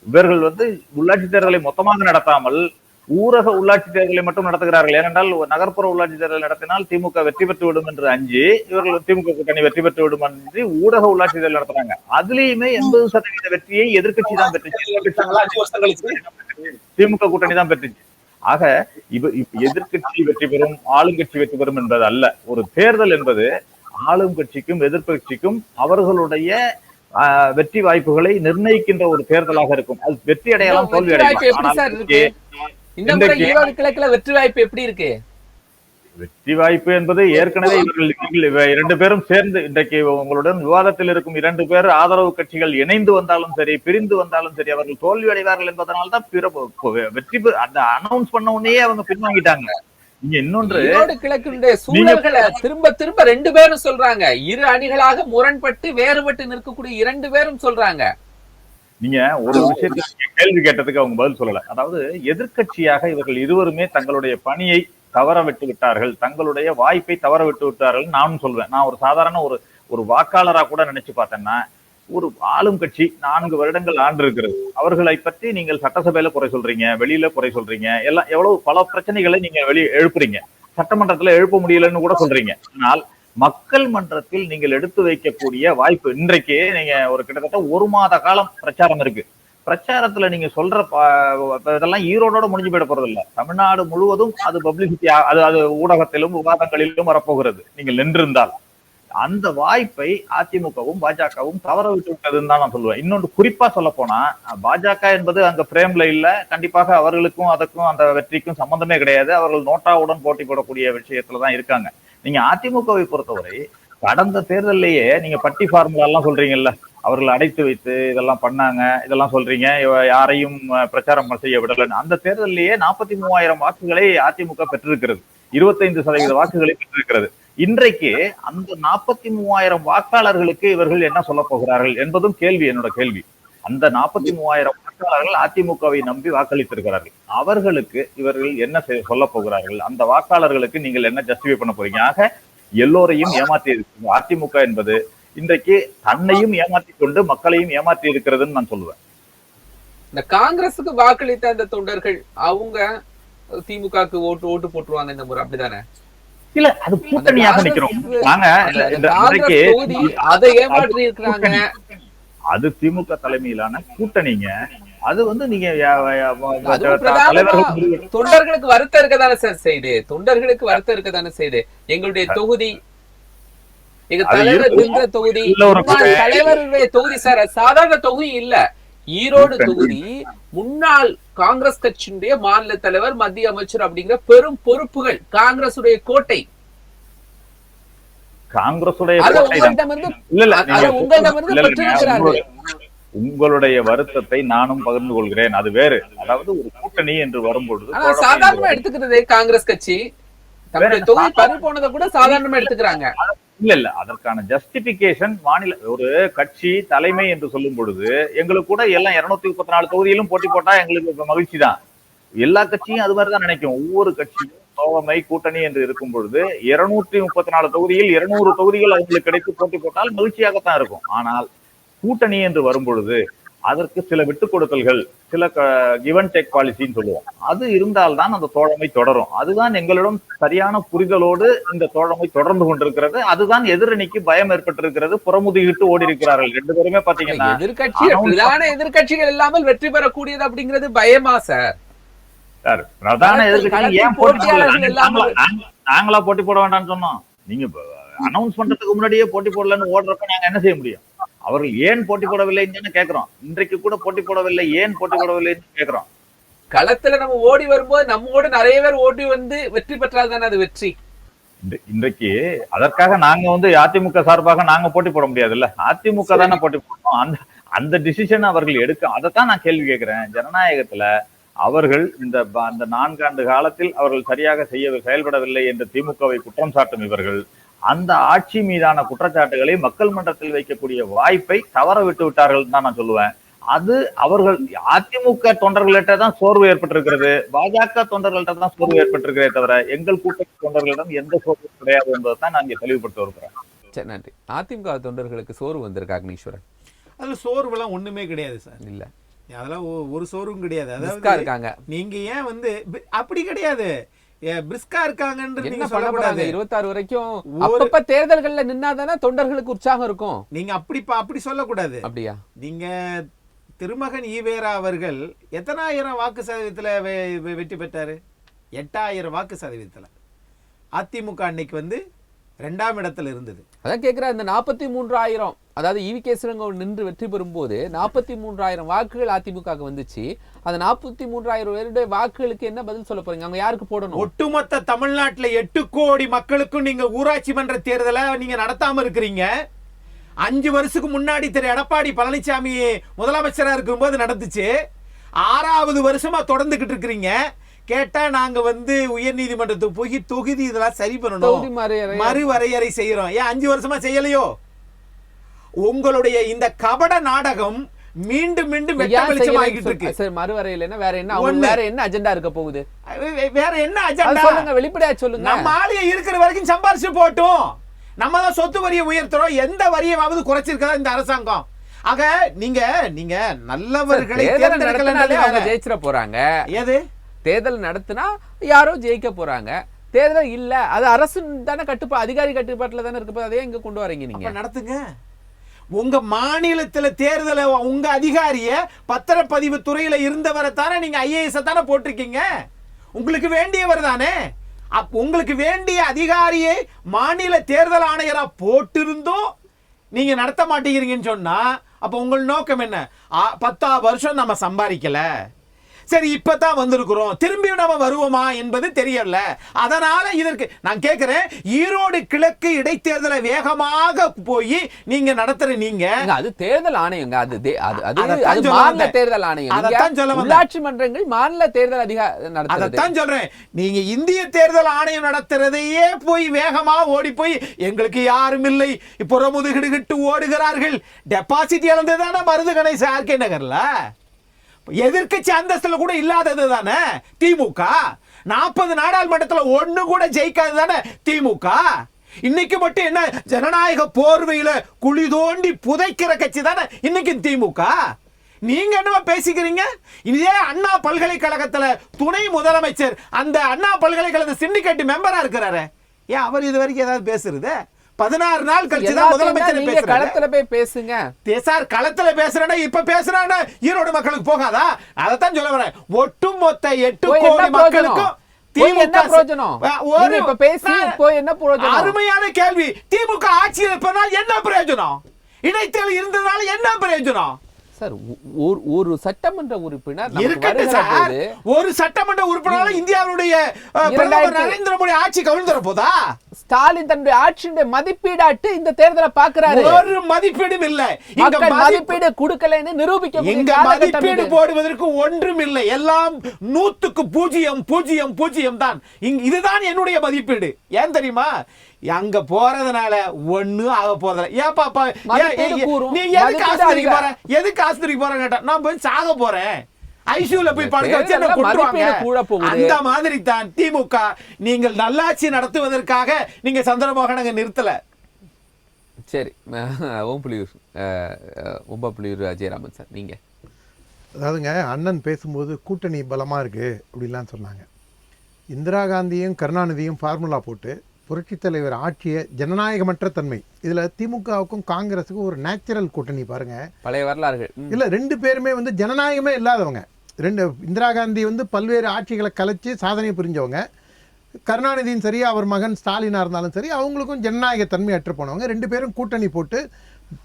இவர்கள் உள்ளாட்சி தேர்தலை மொத்தமாக நடத்தாமல் ஊரக உள்ளாட்சி தேர்தலை மட்டும் நடத்துகிறார்கள். ஏனென்றால் நகர்ப்புற உள்ளாட்சி தேர்தல் நடத்தினால் திமுக வெற்றி பெற்று விடும் என்று அஞ்சு இவர்கள் திமுக கூட்டணி வெற்றி பெற்று விடும் என்று ஊரக உள்ளாட்சி தேர்தல் நடத்துறாங்க. அதுலயுமே 80% வெற்றியை எதிர்கட்சி தான் பெற்றுச்சு, திமுக கூட்டணி தான் பெற்றுச்சு. ஆக எதிர்கட்சி வெற்றி பெறும், ஆளுங்கட்சி வெற்றி பெறும் என்பது அல்ல. ஒரு தேர்தல் என்பது ஆளும் கட்சிக்கும் எதிர்கட்சிக்கும் அவர்களுடைய வெற்றி வாய்ப்புகளை நிர்ணயிக்கின்ற ஒரு தேர்தலாக இருக்கும். அது வெற்றி அடையலாம், தோல்வி அடையலாம். இந்த முறை ஈரோடு கிழக்குல வெற்றி வாய்ப்பு எப்படி இருக்கு? வெற்றி வாய்ப்பு என்பது ஏற்கனவே இவர்கள் 2 பேரும் சேர்ந்து இன்றைக்கு உங்களுடன் விவாதத்தில் இருக்கும் 2 பேர் ஆதரவு கட்சிகள் இணைந்து வந்தாலும் சரி, பிரிந்து வந்தாலும் சரி, அவர்கள் தோல்வி அடைவார்கள் என்பதனால்தான் வெற்றி அந்த அனௌன்ஸ் பண்ண உடனே அவங்க பின்வாங்கிட்டாங்க. நீங்க இன்னொன்று, ஈரோடு கிழக்குடைய சூழல்களை திரும்ப திரும்ப 2 பேரும் சொல்றாங்க. இரு அணிகளாக முரண்பட்டு வேறுபட்டு நிற்கக்கூடிய 2 பேரும் சொல்றாங்க. நீங்க ஒரு விஷயத்துக்கு கேள்வி கேட்டதுக்கு அவங்க பதில் சொல்லல. அதாவது எதிர்கட்சியாக இவர்கள் இருவருமே தங்களுடைய பணியை தவற விட்டு விட்டார்கள், தங்களுடைய வாய்ப்பை தவற விட்டு விட்டார்கள் நானும் சொல்வேன். நான் ஒரு சாதாரண ஒரு வாக்காளரா கூட நினைச்சு பார்த்தேன்னா, ஒரு ஆளும் கட்சி 4 வருடங்கள் ஆண்டு இருக்கிறது. அவர்களை பற்றி நீங்கள் சட்டசபையில குறை சொல்றீங்க, வெளியில குறை சொல்றீங்க, எல்லாம் எவ்வளவு பல பிரச்சனைகளை நீங்க எழுப்புறீங்க. சட்டமன்றத்துல எழுப்ப முடியலன்னு கூட சொல்றீங்க. ஆனால் மக்கள் மன்றத்தில் நீங்கள் எடுத்து வைக்கக்கூடிய வாய்ப்பு, இன்றைக்கு நீங்க ஒரு கிட்டத்தட்ட 1 மாத காலம் பிரச்சாரம் இருக்கு. பிரச்சாரத்துல நீங்க சொல்ற இதெல்லாம் ஈரோடோட முடிஞ்சு போயிட போறது இல்ல. தமிழ்நாடு முழுவதும் அது பப்ளிசிட்டி, அது ஊடகத்திலும் விவாதங்களிலும் வரப்போகிறது. நீங்கள் நின்றிருந்தால் அந்த வாய்ப்பை அதிமுகவும் பாஜகவும் தவற விட்டு விட்டதுன்னு தான் நான் சொல்லுவேன். இன்னொன்று குறிப்பா சொல்ல போனா, பாஜக என்பது அந்த பிரேம்ல இல்ல. கண்டிப்பாக அவர்களுக்கும் அதற்கும் அந்த வெற்றிக்கும் சம்பந்தமே கிடையாது. அவர்கள் நோட்டாவுடன் போட்டி போடக்கூடிய விஷயத்துலதான் இருக்காங்க. நீங்க அதிமுகவை பொறுத்தவரை கடந்த தேர்தலையே நீங்க பட்டி ஃபார்முலா எல்லாம் சொல்றீங்கல்ல, அவர்கள் அடைத்து வைத்து இதெல்லாம் பண்ணாங்க, இதெல்லாம் சொல்றீங்க, யாரையும் பிரச்சாரம் செய்ய விடலன்னு. அந்த தேர்தலையே 43,000 வாக்குகளை அதிமுக பெற்றிருக்கிறது, 25% வாக்குகளை பெற்றிருக்கிறது. இன்றைக்கு அந்த 43,000 வாக்காளர்களுக்கு இவர்கள் என்ன சொல்ல போகிறார்கள் என்பதும் கேள்வி, என்னோட கேள்வி. அந்த 43,000 வாக்காளர்கள் அதிமுகவை நம்பி வாக்களித்திருக்கிறார்கள். அவர்களுக்கு இவர்கள் என்ன சொல்ல போகிறார்கள்? அந்த வாக்காளர்களுக்கு நீங்கள் என்ன ஜஸ்டிஃபை பண்ண போறீங்க? ஆக எல்லோரையும் ஏமாற்றி இருக்கு அதிமுக என்பது. இன்றைக்கு தன்னையும் ஏமாற்றி கொண்டு மக்களையும் ஏமாற்றி இருக்கிறதுன்னு நான் சொல்லுவேன். இந்த காங்கிரசுக்கு வாக்களித்த அந்த தொண்டர்கள் அவங்க திமுகவுக்கு ஓட்டு போட்டுருவாங்க இந்த முறை, அப்படிதானே? இல்ல, அது கூட்டணியாக நிக்கிறோம் அதை ஏமாற்றி இருக்கிறாங்க. அது திமுக தலைமையிலான கூட்டணிங்க. அது நீங்க தொண்டர்களுக்கு வருத்தம் இருக்கதானே சார் செய்து, தொண்டர்களுக்கு வருத்தம் இருக்கதானே செய்து. எங்களுடைய தொகுதி, எங்க தலைவர் நின்ற தொகுதி, தலைவருடைய தொகுதி சார், சாதாரண தொகுதி இல்ல. ஈரோடு தொகுதி முன்னாள் காங்கிரஸ் கட்சியினுடைய மாநில தலைவர், மத்திய அமைச்சர் அப்படிங்கிற பெரும் பொறுப்புகள், காங்கிரசுடைய கோட்டை. உங்களுடைய வருத்தத்தை நானும் பகிர்ந்து கொள்கிறேன், அது வேறு. அதாவது ஒரு கூட்டணி என்று வரும்பொழுது சாதாரணமா எடுத்துக்கிறதே காங்கிரஸ் கட்சி தன்னுடைய தொகுதி பறி போனதை கூட சாதாரணமா எடுத்துக்கிறாங்க. இல்ல, அதற்கான ஜஸ்டிபிகேஷன் மாநில ஒரு கட்சி தலைமை என்று சொல்லும் பொழுது எங்களுக்கு கூட எல்லாம் 234 தொகுதியிலும் போட்டி போட்டா எங்களுக்கு மகிழ்ச்சி தான். எல்லா கட்சியும் அது மாதிரிதான் நினைக்கும். ஒவ்வொரு கட்சியும் தோழமை கூட்டணி என்று இருக்கும் பொழுது 234 தொகுதியில் 200 தொகுதிகள் அவங்களுக்கு கிடைத்து போட்டி போட்டால் மகிழ்ச்சியாகத்தான் இருக்கும். ஆனால் கூட்டணி என்று வரும் பொழுது அதற்கு சில விட்டுக் கொடுத்தல்கள், சில கிவ் அண்ட் டேக் பாலிசின்னு சொல்லுவோம், அது இருந்தால்தான் அந்த தோழமை தொடரும். அதுதான் எங்களிடம் சரியான புரிதலோடு இந்த தோழமை தொடர்ந்து கொண்டிருக்கிறது. அதுதான் எதிரணிக்கு பயம் ஏற்பட்டிருக்கிறது. புறமுதுகிட்டு ஓடி இருக்கிறார்கள் 2 பேருமே. பாத்தீங்கன்னா எதிர்கட்சிகள் இல்லாமல் வெற்றி பெறக்கூடியது அப்படிங்கிறது பயமா சார்? பிரதான எதிர்கட்சி ஏன் நாங்களா போட்டி போட வேண்டாம்னு சொன்னோம்? நீங்க அனௌன்ஸ் பண்றதுக்கு முன்னாடியே போட்டி போடலன்னு ஓடுறப்ப நாங்க என்ன செய்ய முடியும்? அவர்கள் ஏன் போட்டி போடவில்லைன்னு கேட்கிறோம். இன்றைக்கு கூட போட்டி போடவில்லை, ஏன் போட்டி போடவில்லைன்னு கேட்கிறோம். களத்துல நம்ம ஓடி வரும்போது நம்மோட நிறைய பேர் ஓடி வந்து வெற்றி பெற்றால் தானே அது வெற்றி. இன்றைக்கு அதற்காக நாங்க அதிமுக சார்பாக நாங்க போட்டி போட முடியாதுல்ல, அதிமுக தானே போட்டி போடணும். அந்த டிசிஷன் அவர்கள் எடுக்க, அதைத்தான் நான் கேள்வி கேட்கிறேன். ஜனநாயகத்துல அவர்கள் அந்த 4 ஆண்டு காலத்தில் அவர்கள் சரியாக செயல்படவில்லை என்று திமுகவை குற்றம் சாட்டும் இவர்கள் அந்த ஆட்சி மீதான குற்றச்சாட்டுகளை மக்கள் மன்றத்தில் வைக்கக்கூடிய வாய்ப்பை தவற விட்டு விட்டார்கள் தான் நான் சொல்லுவேன். அது அவர்கள் அதிமுக தொண்டர்கள்ட்ட தான் சோர்வு ஏற்பட்டிருக்கிறது, பாஜக தொண்டர்கள்ட்ட தான் சோர்வு ஏற்பட்டிருக்கிறதே தவிர எங்கள் கூட்டணி தொண்டர்களிடம் எந்த சோர்வும் கிடையாது என்பதை தான் நான் இங்கே தெளிவுபடுத்த வருகிறேன். சரி, நன்றி. அதிமுக தொண்டர்களுக்கு சோர்வு வந்திருக்கா அக்னீஸ்வரன்? அதுல சோர்வுலாம் ஒண்ணுமே கிடையாது சார். இல்ல, அதெல்லாம் ஒரு சோர்வும் கிடையாது. பிரிஸ்கா இருக்காங்க. நீங்க ஏன் அப்படி கிடையாது, பிரிஸ்கா இருக்காங்கன்னு என்ன பண்ண போறாங்க 26 வரைக்கும்? அப்பப்ப தேர்தல்கள்ல நின்னாதானே தொண்டர்களுக்கு உற்சாகம் இருக்கும். நீங்க அப்படி சொல்லக்கூடாது. அப்படியா? நீங்க திருமகன் ஈவேரா அவர்கள் எத்தனாயிரம் வாக்கு சதவீதத்துல வெற்றி பெற்றாரு? 8000 வாக்கு சதவீதத்துல. அதிமுக அன்னைக்கு 2ஆம் இடத்துல இருந்தது. அதான் கேட்கிறேன், இந்த 43,000, அதாவது ஈவி.கே. இளங்கோவன் நின்று வெற்றி பெறும் போது 43,000 வாக்குகள் அதிமுக வந்துச்சு. அந்த 43,000 பேருடைய வாக்குகளுக்கு என்ன பதில் சொல்ல போறீங்க? அவங்க யாருக்கு போடணும்? ஒட்டுமொத்த தமிழ்நாட்டுல 8 கோடி மக்களுக்கும் நீங்க ஊராட்சி மன்ற தேர்தலை நீங்க நடத்தாம இருக்கிறீங்க. 5 வருஷத்துக்கு முன்னாடி திரு எடப்பாடி பழனிசாமி முதலமைச்சரா இருக்கும்போது நடந்துச்சு. 6வது வருஷமா தொடர்ந்துகிட்டு இருக்கிறீங்க. கேட்டா நாங்க உயர் நீதிமன்றத்துக்கு போய் தொகுதி இதெல்லாம் சரி பண்ணணும், மறுவரையறை செய்யறோம். ஏன் 5 வருஷமா செய்யலையோ? உங்களுடைய இந்த கபட நாடகம் மீண்டும் மீண்டும் வெட்டவெளிச்சமாகிட்டு இருக்கு. சரி, மறுவரையில வேற என்ன அஜெண்டா இருக்க போகுது? வேற என்ன அஜெண்டா சொல்லுங்க, வெளிப்படையா சொல்லுங்க. நம்ம ஆளுங்க இருக்கிற வரைக்கும் சம்பாரிச்சு போட்டும். நம்ம தான் சொத்து வரியை உயர்த்துறோம், எந்த வரியையாவது குறைச்சிருக்கா இந்த அரசாங்கம்? ஆக நீங்க நல்லவர்களை அவங்க ஜெயிச்சிட போறாங்க. எது தேர்தல் நடத்தினா யாரோ ஜெயிக்க போறாங்க, தேர்தல் இல்ல அது அரசு தானே அதிகாரி கட்டுப்பாட்டுல தானே இருக்கு. அதே இங்க கொண்டு வரீங்க, நீங்க நடத்துங்க. உங்க மாநிலத்துல தேர்தலை உங்க அதிகாரிய பத்திரப்பதிவு துறையில இருந்தவரை தானே நீங்க IAS தானே போட்டிருக்கீங்க. உங்களுக்கு வேண்டியவர் தானே. உங்களுக்கு வேண்டிய அதிகாரியை மாநில தேர்தல் ஆணையரா போட்டிருந்தோம் நீங்க நடத்த மாட்டேங்கிறீங்கன்னு சொன்னா அப்ப உங்கள் நோக்கம் என்ன? 10 வருஷம் நம்ம சம்பாதிக்கல, சரி இப்பதான் வந்திருக்கிறோம், திரும்பி நம்ம வருவோமா என்பது தெரியல. அதனால இதற்கு நான் கேட்கிறேன், ஈரோடு கிழக்கு இடைத்தேர்தலை வேகமாக போய் நீங்க நடத்துற நீங்க அது தேர்தல் ஆணையங்க, அது மாநில தேர்தல் ஆணையம். அதைத்தான் சொல்ல உள்ளாட்சி மன்றங்கள் மாநில தேர்தல் அதிகாரி. அதைத்தான் சொல்றேன். நீங்க இந்திய தேர்தல் ஆணையம் நடத்துறதையே போய் வேகமா ஓடி போய் எங்களுக்கு யாரும் இல்லை புறமுதுகிட்டு ஓடுகிறார்கள். டெபாசிட் இழந்ததான மருது கணேச RK நகர்ல எதிர்க்கட்சி அந்தஸ்துல கூட இல்லாதது தானே திமுக. 40 நாடாளுமன்றத்தில் 1 கூட ஜெயிக்காது தானே திமுக. இன்னைக்கு மட்டும் என்ன ஜனநாயக போர்வையில குழி தோண்டி புதைக்கிற கட்சி தானே இன்னைக்கு திமுக. நீங்க என்னவா பேசிக்கிறீங்க? இதே அண்ணா பல்கலைக்கழகத்துல துணை முதலமைச்சர் அந்த அண்ணா பல்கலைக்கழக சிண்டிகேட் மெம்பரா இருக்கிறாரு. ஏன் அவர் இது வரைக்கும் ஏதாவது பேசுறது? 16 நாள் கழிச்சு தான் முதலமைச்சர் பேசுறாரு. களத்துல போய் பேசுங்க சார். களத்துல பேசுறேன்னா இப்ப பேசுறானா ஈரோடு மக்களுக்கு போகாதா? அதத்தான் சொல்ல வரேன். ஒட்டுமொத்த 8 கோடி மக்களுக்கும் அருமையான கேள்வி. திமுக ஆட்சியில் இருப்பதால் என்ன பிரயோஜனம்? இடைத்தேர்தல் இருந்ததால என்ன பிரயோஜனம்? சார், ஒரு சட்டமன்ற உறுப்பினர் ஒரு சட்டமன்ற உறுப்பினர் இந்தியாவுடைய பிரதமர் நரேந்திர மோடி ஆட்சி கவிழ்ந்துற போதா? ஸ்டாலின் தன்னுடைய ஆட்சியுடைய மதிப்பீடாட்டு இந்த தேர்தலை பார்க்கிறாரு. ஒரு மதிப்பீடும் இல்ல. இங்க மதிப்பீடு கொடுக்கலன்னு நிரூபிக்க இங்க மதிப்பீடு போடுவதற்கு ஒன்றும் இல்லை. எல்லாம் 100க்கு 0 தான். இதுதான் என்னுடைய மதிப்பீடு. ஏன் தெரியுமா? அங்க போறதுனால ஒண்ணு ஆக போறதில்ல. ஏப்பா நீ எதுக்கு ஆஸ்பத்திரிக்கு போற? எதுக்கு ஆஸ்பத்திரிக்கு போற கேட்டா நான் போய் சாக போறேன், ஐசியூல போய் படுக்க வச்சு என்ன கொண்டுவாங்க. அந்த மாதிரி தான் திமுக. நீங்கள் நல்லாட்சி நடத்துவதற்காக நீங்க சந்திரமோகன் நிறுத்தல. சரி, ஓம்புலியூர் ஜெயராமன் சார், நீங்க அதாவதுங்க அண்ணன் பேசும்போது கூட்டணி பலமா இருக்கு அப்படின்லாம் சொன்னாங்க. இந்திரா காந்தியும் கருணாநிதியும் ஃபார்முலா போட்டு புரட்சித் தலைவர் ஆட்சிய ஜனநாயகமற்ற தன்மை, இதுல திமுகவுக்கும் காங்கிரஸுக்கும் ஒரு நேச்சுரல் கூட்டணி பாருங்க. பழைய வரலாறுகள் இல்ல, 2 பேருமே ஜனநாயகமே இல்லாதவங்க. இந்திரா காந்தி பல்வேறு ஆட்சிகளை கலைச்சு சாதனை புரிஞ்சவங்க. கருணாநிதியும் சரி, அவர் மகன் ஸ்டாலினா இருந்தாலும் சரி, அவங்களுக்கும் ஜனநாயக தன்மை அற்று போனவங்க. 2 பேரும் கூட்டணி போட்டு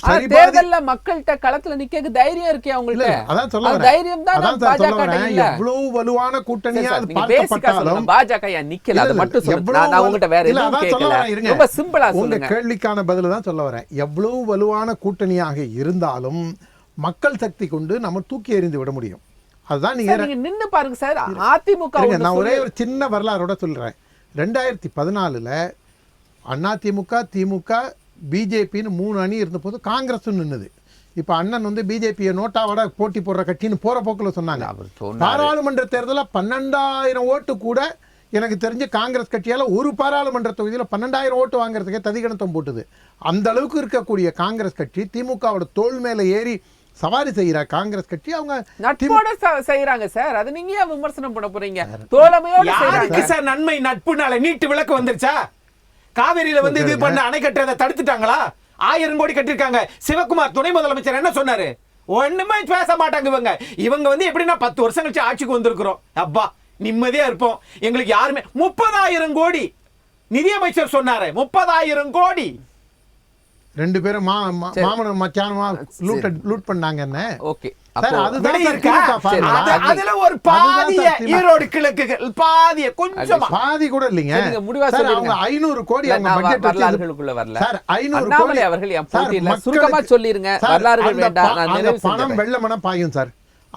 சரி தேர்தல்ல மக்கள்கிட்ட களத்துல நிக்க தைரியம் இருக்கே இல்ல, அவங்கள்ட்ட. இல்ல, அதான் சொல்ல அந்த வரேன். தைரியம் தான் அதான் சார் சொல்ல பாஜக வரேன். இல்ல. எவ்வளவு வலுவான கூட்டணியா சார், அது நீங்க பேசிக்கா சொல்லுங்க. பார்க்கப்பட்டாலும் பாஜக ஏன் நிக்கல அது மட்டும் சொல்லுங்க. நான் உங்ககிட்ட வேற இல்ல, எதுவும் அதான் சொல்ல கேட்கல. வரேன், இருங்க. ரொம்ப சிம்பிளா உங்க சொல்லுங்க. கேள்விக்கான பதில தான் சொல்ல வரேன். எவ்வளவு வலுவான கூட்டணியாக இருந்தாலும் மக்கள் சக்தி கொண்டு நம்ம தூக்கி எறிந்து விட முடியும். அதுதான் நீங்க சார், நீங்க நின்னு பாருங்க சார். அதிமுக இருங்க, ஒண்ணு நான் ஒரே சொல்லு. ஒரு சின்ன வரலாறோட சொல்றேன். 2014ல அதிமுக, திமுக, பிஜேபின்னு 3 அணி இருந்தபோது காங்கிரஸ் நின்னுது. இப்ப அண்ணன் வந்து பிஜேபியை நோட்டாவோட போட்டி போடுற கட்சின்னு போற போக்குல சொன்னாங்க. அவர் சொன்னாரு. பாராளுமன்ற தேர்தலில் 12,000 ஓட்டு கூட எனக்கு தெரிஞ்ச காங்கிரஸ் கட்சியால ஒரு பாராளுமன்ற தொகுதியில் 12,000 ஓட்டு வாங்குறதுக்கே ததிகணத்தம் போட்டுது. அந்த அளவுக்கு இருக்கக்கூடிய காங்கிரஸ் கட்சி திமுகவோட தோள் மேல ஏறி சவாரி செய்யற காங்கிரஸ் கட்சி அவங்க நட்போட செய்யறாங்க சார். அது நீங்க ஏன் விமர்சனம் பண்ண போறீங்க? தோழமையோட யாருக்கு செய்யறாங்க. சார் நன்மை? நட்புனால நீட்டு விளக்கு வந்துருச்சா? காவேரியில வந்து இது பண்ண அணை கட்டுறதை தடுத்துட்டாங்களா? 1000 கோடி கட்டிருக்காங்க. சிவகுமார் துணை முதலமைச்சர் என்ன சொன்னாரு? ஒண்ணுமே பேச மாட்டாங்க இவங்க வந்து எப்படின்னா 10 வருஷம் கழிச்சு ஆட்சிக்கு வந்திருக்கிறோம், அப்பா நிம்மதியா இருப்போம், எங்களுக்கு யாருமே 30,000 கோடி நிதியமைச்சர் சொன்னாரு. 30,000 கோடி 2 பேரும் மாமனும் மச்சானுமா லூட் பண்ணாங்க. ஓகே. சார், அதுதான் விடை சார் இருக்கா? திமுக formula. அதுல ஒரு பாதிய ஈரோடு கிழக்கு பாதிய கொஞ்சமா பாதி கூட இல்லைங்க. சரி, நீங்க முடிவா சார், சொல்லுங்க. அவங்க 500 கோடி இல்ல, அவங்க நான் பட்ஜெட் வரலாறுகளுக்குள்ள வரல. சார் 500 அண்ணாமலை கோடி அவர்கள் என் சார், போட்டியில மக்களுக்கு- சுருக்கமா சொல்லிருங்க. சார், வரலாறுகள் அந்த வேண்டாம். நான் அந்த நிறைவு பணம் செஞ்சுறேன். வெள்ளமனம் பாயும் சார்.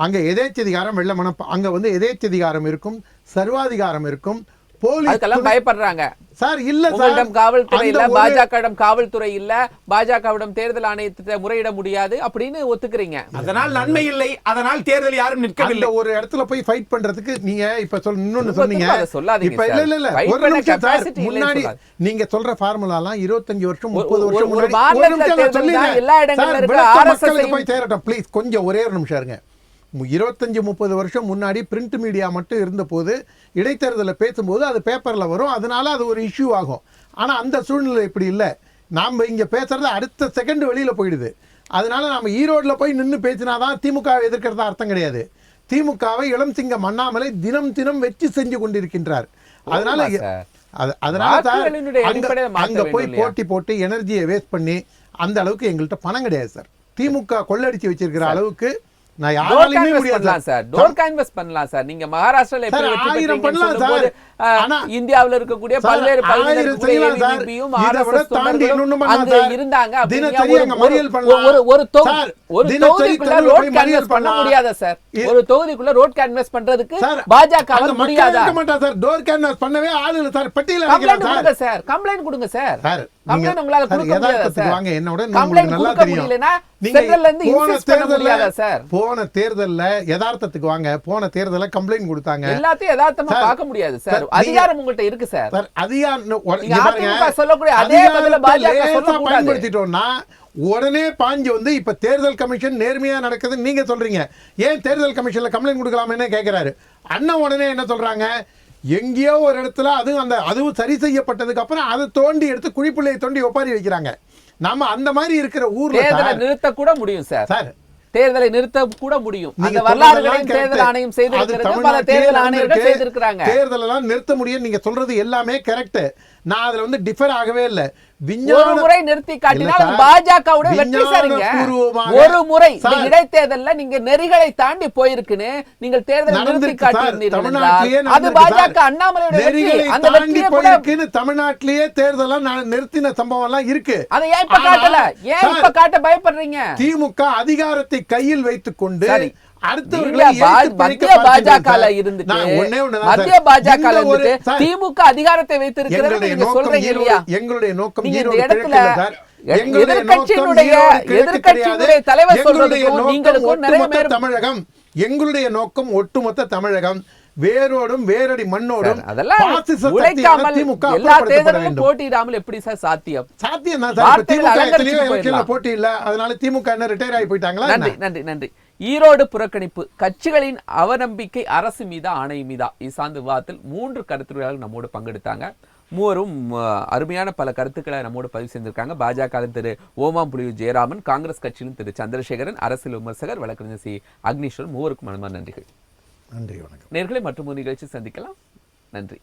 அங்க எதேச்சதிகாரம் வெள்ளமனம் அங்க வந்து எதேச்சதிகாரம் இருக்கும், சர்வாதிகாரம் இருக்கும், போலீஸ் அதுக்கெல்லாம் பயப்படுறாங்க. சார் இல்ல சார். உங்களிடம் காவல்துறை அந்த இல்ல, ஒரு- பாஜகவிடம் காவல்துறை இல்ல, பாஜகவிடம் தேர்தல் ஆணையத்தை முறையிட முடியாது அப்படின்னு ஒத்துக்கிறீங்க. அதனால் நன்மை இல்லை, அதனால் தேர்தல் யாரும் நிற்கவில்லை. அந்த ஒரு இடத்துல போய் ஃபைட் பண்றதுக்கு நீங்க இப்ப இன்னொன்னு திரும்ப சொன்னீங்க. திரும்ப அதை சொல்லாதீங்க இப்ப சார். இல்ல Fight ஒரு பண்ண நிமிஷம் சார். capacity இல்லைன்னு முன்னாடி சொல்லாது. நீங்க சொல்ற ஃபார்முலாலாம் 25 வருஷம் ஒரு- 30 வருஷம் ஒரு முன்னாடி மாநிலத்துல ஒரு நிமிஷம் நான் தேர்தல் சொல்லிடுறேன். தான் எல்லா இடங்கள்ல சார், இருக்கு. விளக்கம் RSS மக்களுக்கு ஐயும் போய் சேரட்டும் ப்ளீஸ். கொஞ்சம் ஒரே ஒரு நிமிஷம் இருங்க. 25-30 வருஷம் முன்னாடி பிரிண்ட் மீடியா மட்டும் இருந்தபோது இடைத்தேர்தலில் பேசும்போது அது பேப்பர்ல வரும், அதனால அது ஒரு இஷ்யூ ஆகும். ஆனா அந்த சூழ்நிலை இப்படி இல்லை. நாம இங்க பேசுறது அடுத்த செகண்ட் வெளியில போயிடுது. அதனால நாம ஈரோடுல போய் நின்று பேசினாதான் திமுக எதிர்க்கிறதா அர்த்தம் கிடையாது. திமுகவை இளம் சிங்கம் அண்ணாமலை தினம் தினம் வெற்றி செஞ்சு கொண்டிருக்கின்றார். அதனால ஆமா சார். அதனால சார் வாக்குகளினுடைய அடிப்படையில மாத்த அங்க போய் வேண்டும் இல்லையா? போட்டி போட்டு எனர்ஜியை வேஸ்ட் பண்ணி அந்த அளவுக்கு எங்கள்கிட்ட பணம் கிடையாது சார். திமுக கொள்ளடிச்சு வச்சிருக்கிற அளவுக்கு நான் டோர் யாராலையுமே கேன்வஸ் முடியாது பண்ணலாம் சார். டோர் கேன்வஸ் பண்ணலாம் சார். நீங்க மகாராஷ்டிரால எப்படி சார், வெற்றி 1000 பெற்றீங்கன்னு பண்ணலாம் சொல்லும்போது, சார். ஆனா இந்தியாவுல இருக்கக்கூடிய சார், பல்வேறு 1000 செய்யலாம் சார். ABVP-யும் இதை விட RSS தாண்டி இன்னொன்னு தொண்டர்களும் பண்ணலாம் அங்க சார். இருந்தாங்க. அப்படின்னா தினசரி அங்க மறியல் பண்ணலாம். ஒரு சார், ஒரு தினசரி தொகுதிக்குள்ள தெருவுல ரோட் போய் மறியல் கேன்வஸ் பண்ண பண்ணலாம். முடியாதா சார்? ஒரு தொகுதிக்குள்ள ரோட் கேன்வஸ் பண்றதுக்கு சார், பாஜக அது மக்கள் முடியாதா? இருக்க மாட்டா சார். டோர் கேன்வாஸ் பண்ணவே ஆளு இல்ல சார். பட்டியல கம்ப்ளைண்ட் அடிக்கலாம் கொடுங்க சார். சார். கம்ப்ளைண்ட் கொடுங்க சார். சார், கம்ப்ளைண்ட் உங்களால சார், கொடுக்க முடியாதா யதார்த்தத்துக்கு சார்? வாங்க. என்னோட கம்ப்ளைண்ட் உங்களுக்கு நல்லா கொடுக்க தெரியும். முடியலனா நீங்க சென்ட்ரல்ல இருந்து போன இன்சிஸ்ட் பண்ண தேர்தல்ல முடியாதா சார்? போன தேர்தல்ல யதார்த்தத்துக்கு வாங்க. போன தேர்தல்ல கம்ப்ளைண்ட் கொடுத்தாங்க எல்லாத்தையும் யதார்த்தமா சார், பார்க்க முடியாது சார். சார், நீங்க- அதிகாரம் உங்கள்ட்ட இருக்கு சார். சார் அதிகாரம் நீங்க அதிமுக சொல்லக்கூடிய அதே பதில பாஜக சொல்லக்கூடாது. பயன்படுத்திட்டோம்னா உடனே பாஞ்சு வந்து இப்ப தேர்தல் கமிஷன் நேர்மையா நடக்குதுன்னு நீங்க சொல்றீங்க. ஏன் தேர்தல் கமிஷன்ல கம்ப்ளைண்ட் கொடுக்கலாம்னு கேட்கிறாரு. அண்ணன் உடனே என்ன சொல்றாங்க? எங்கேயோ ஒரு இடத்துல அதுவும் சரி செய்யப்பட்டதுக்கு அப்புறம் அதை தோண்டி எடுத்து குழிப்புள்ளையை தோண்டி ஒப்பாரி வைக்கிறாங்க. நாம அந்த மாதிரி இருக்கிற ஊர்ல தேர்தலை சார், நிறுத்த கூட முடியும் சார். சார் தேர்தலை நிறுத்த கூட முடியும். நீங்க அந்த வரலாறுகளையும் சொல்றதெல்லாம் தேர்தல் correct. ஆணையம் அது செய்திருக்கிறது. பல தமிழ்நாட்டிலே தேர்தல் ஆணையர்கள் நடந்திருக்கு. செய்திருக்கிறாங்க. தேர்தல் எல்லாம் நிறுத்த முடியும் நீங்க சொல்றது எல்லாமே கரெக்ட். நான் அதுல வந்து டிஃபர் ஆகவே இல்ல. ஒரு முறை நிறுத்தி காட்டினால் இல்ல சார், பாஜகவுடைய வெற்றி சரிங்க. விஞ்ஞானபூர்வமாக ஒரு முறை இந்த சார், இடைத்தேர்தல்ல நீங்க நெறிகளை தாண்டி போயிருக்குன்னு நீங்கள் தேர்தல் நிறுத்தி நடந்திருக்கு சார். காட்டியிருந்தீர்கள் தமிழ்நாட்டிலேயே என்றால் அது நடந்திருக்கு பாஜக சார். அண்ணாமலையோட வெற்றி. நெறிகளை அந்த தாண்டி வெற்றியை கூட போயிருக்குன்னு தமிழ்நாட்டிலேயே தேர்தலாம் நிறுத்தின சம்பவம் எல்லாம் இருக்கு. அதை ஏன் இப்ப காட்டல? ஏன் சார், இப்ப காட்ட பயப்படுறீங்க? திமுக அதிகாரத்தை கையில் வைத்துக் கொண்டு சரி. அடுத்தவர்களை நீங்க எதிர்த்து பிரிக்க மத்திய பார்க்கிறீர்கள் பாஜகல சார். இருந்துட்டு நான் ஒண்ணே ஒண்ணுதான் மத்திய சார். பாஜகல இந்த ஒரு இருந்துட்டு சார், திமுக அதிகாரத்தை வைத்திருக்கிறது எங்களுடைய நீங்க நோக்கம் சொல்றீங்க ஈரோடு- இல்லையா? எங்களுடைய நோக்கம் நீங்க இந்த ஈரோடு இடத்துல கிழக்கு இல்ல சார். எங்களுடைய நோக்கம் எதிர்க்கட்சியினுடைய ஈரோடு கிழக்கு எதிர்க்கட்சியினுடைய கிடையாது. தலைவர் எங்களுடைய சொல்றதுக்கும் நோக்கம் நீங்களுக்கும் நிறைய ஒட்டுமொத்த பேர் தமிழகம். எங்களுடைய நோக்கம் ஒட்டுமொத்த தமிழகம். வேரோடும் வேரடி மண்ணோடும் அதெல்லாம் பாசிச சக்தியான உழைக்காமல் திமுக எல்லா அப்புறப்படுத்தப்பட தேர்தலும் வேண்டும். போட்டியிடாமல் எப்படி சார் சாத்தியம்? சாத்தியம் தான் சார். இப்ப வார்த்தைகள் திமுக அலங்கரிச்சுட்டு எத்தனையோ எலெக்ஷன்ல போயிடலாம். போட்டி இல்ல. அதனால திமுக என்ன ரிட்டையர் ஆகி போயிட்டாங்களா? நன்றி நன்றி நன்றி. ஈரோடு புறக்கணிப்பு கட்சிகளின் அவநம்பிக்கை அரசு மீதா ஆணை மீதா சார்ந்த விவாதத்தில் 3 கருத்துரையாளர்கள் நம்மோடு பங்கெடுத்தாங்க. மூவரும் அருமையான பல கருத்துக்களை நம்மோடு பதிவு செய்திருக்காங்க. பாஜக திரு ஓமாம்புலியூர் ஜெயராமன், காங்கிரஸ் கட்சியின் திரு சந்திரசேகரன், அரசியல் விமர்சகர் வழக்கறிஞர் சி அக்னீஸ்வரன், மூவருக்கும் மனமார்ந்த நன்றிகள். நன்றி, வணக்கம். நேர்களை மற்றும் ஒரு நிகழ்ச்சி சந்திக்கலாம். நன்றி.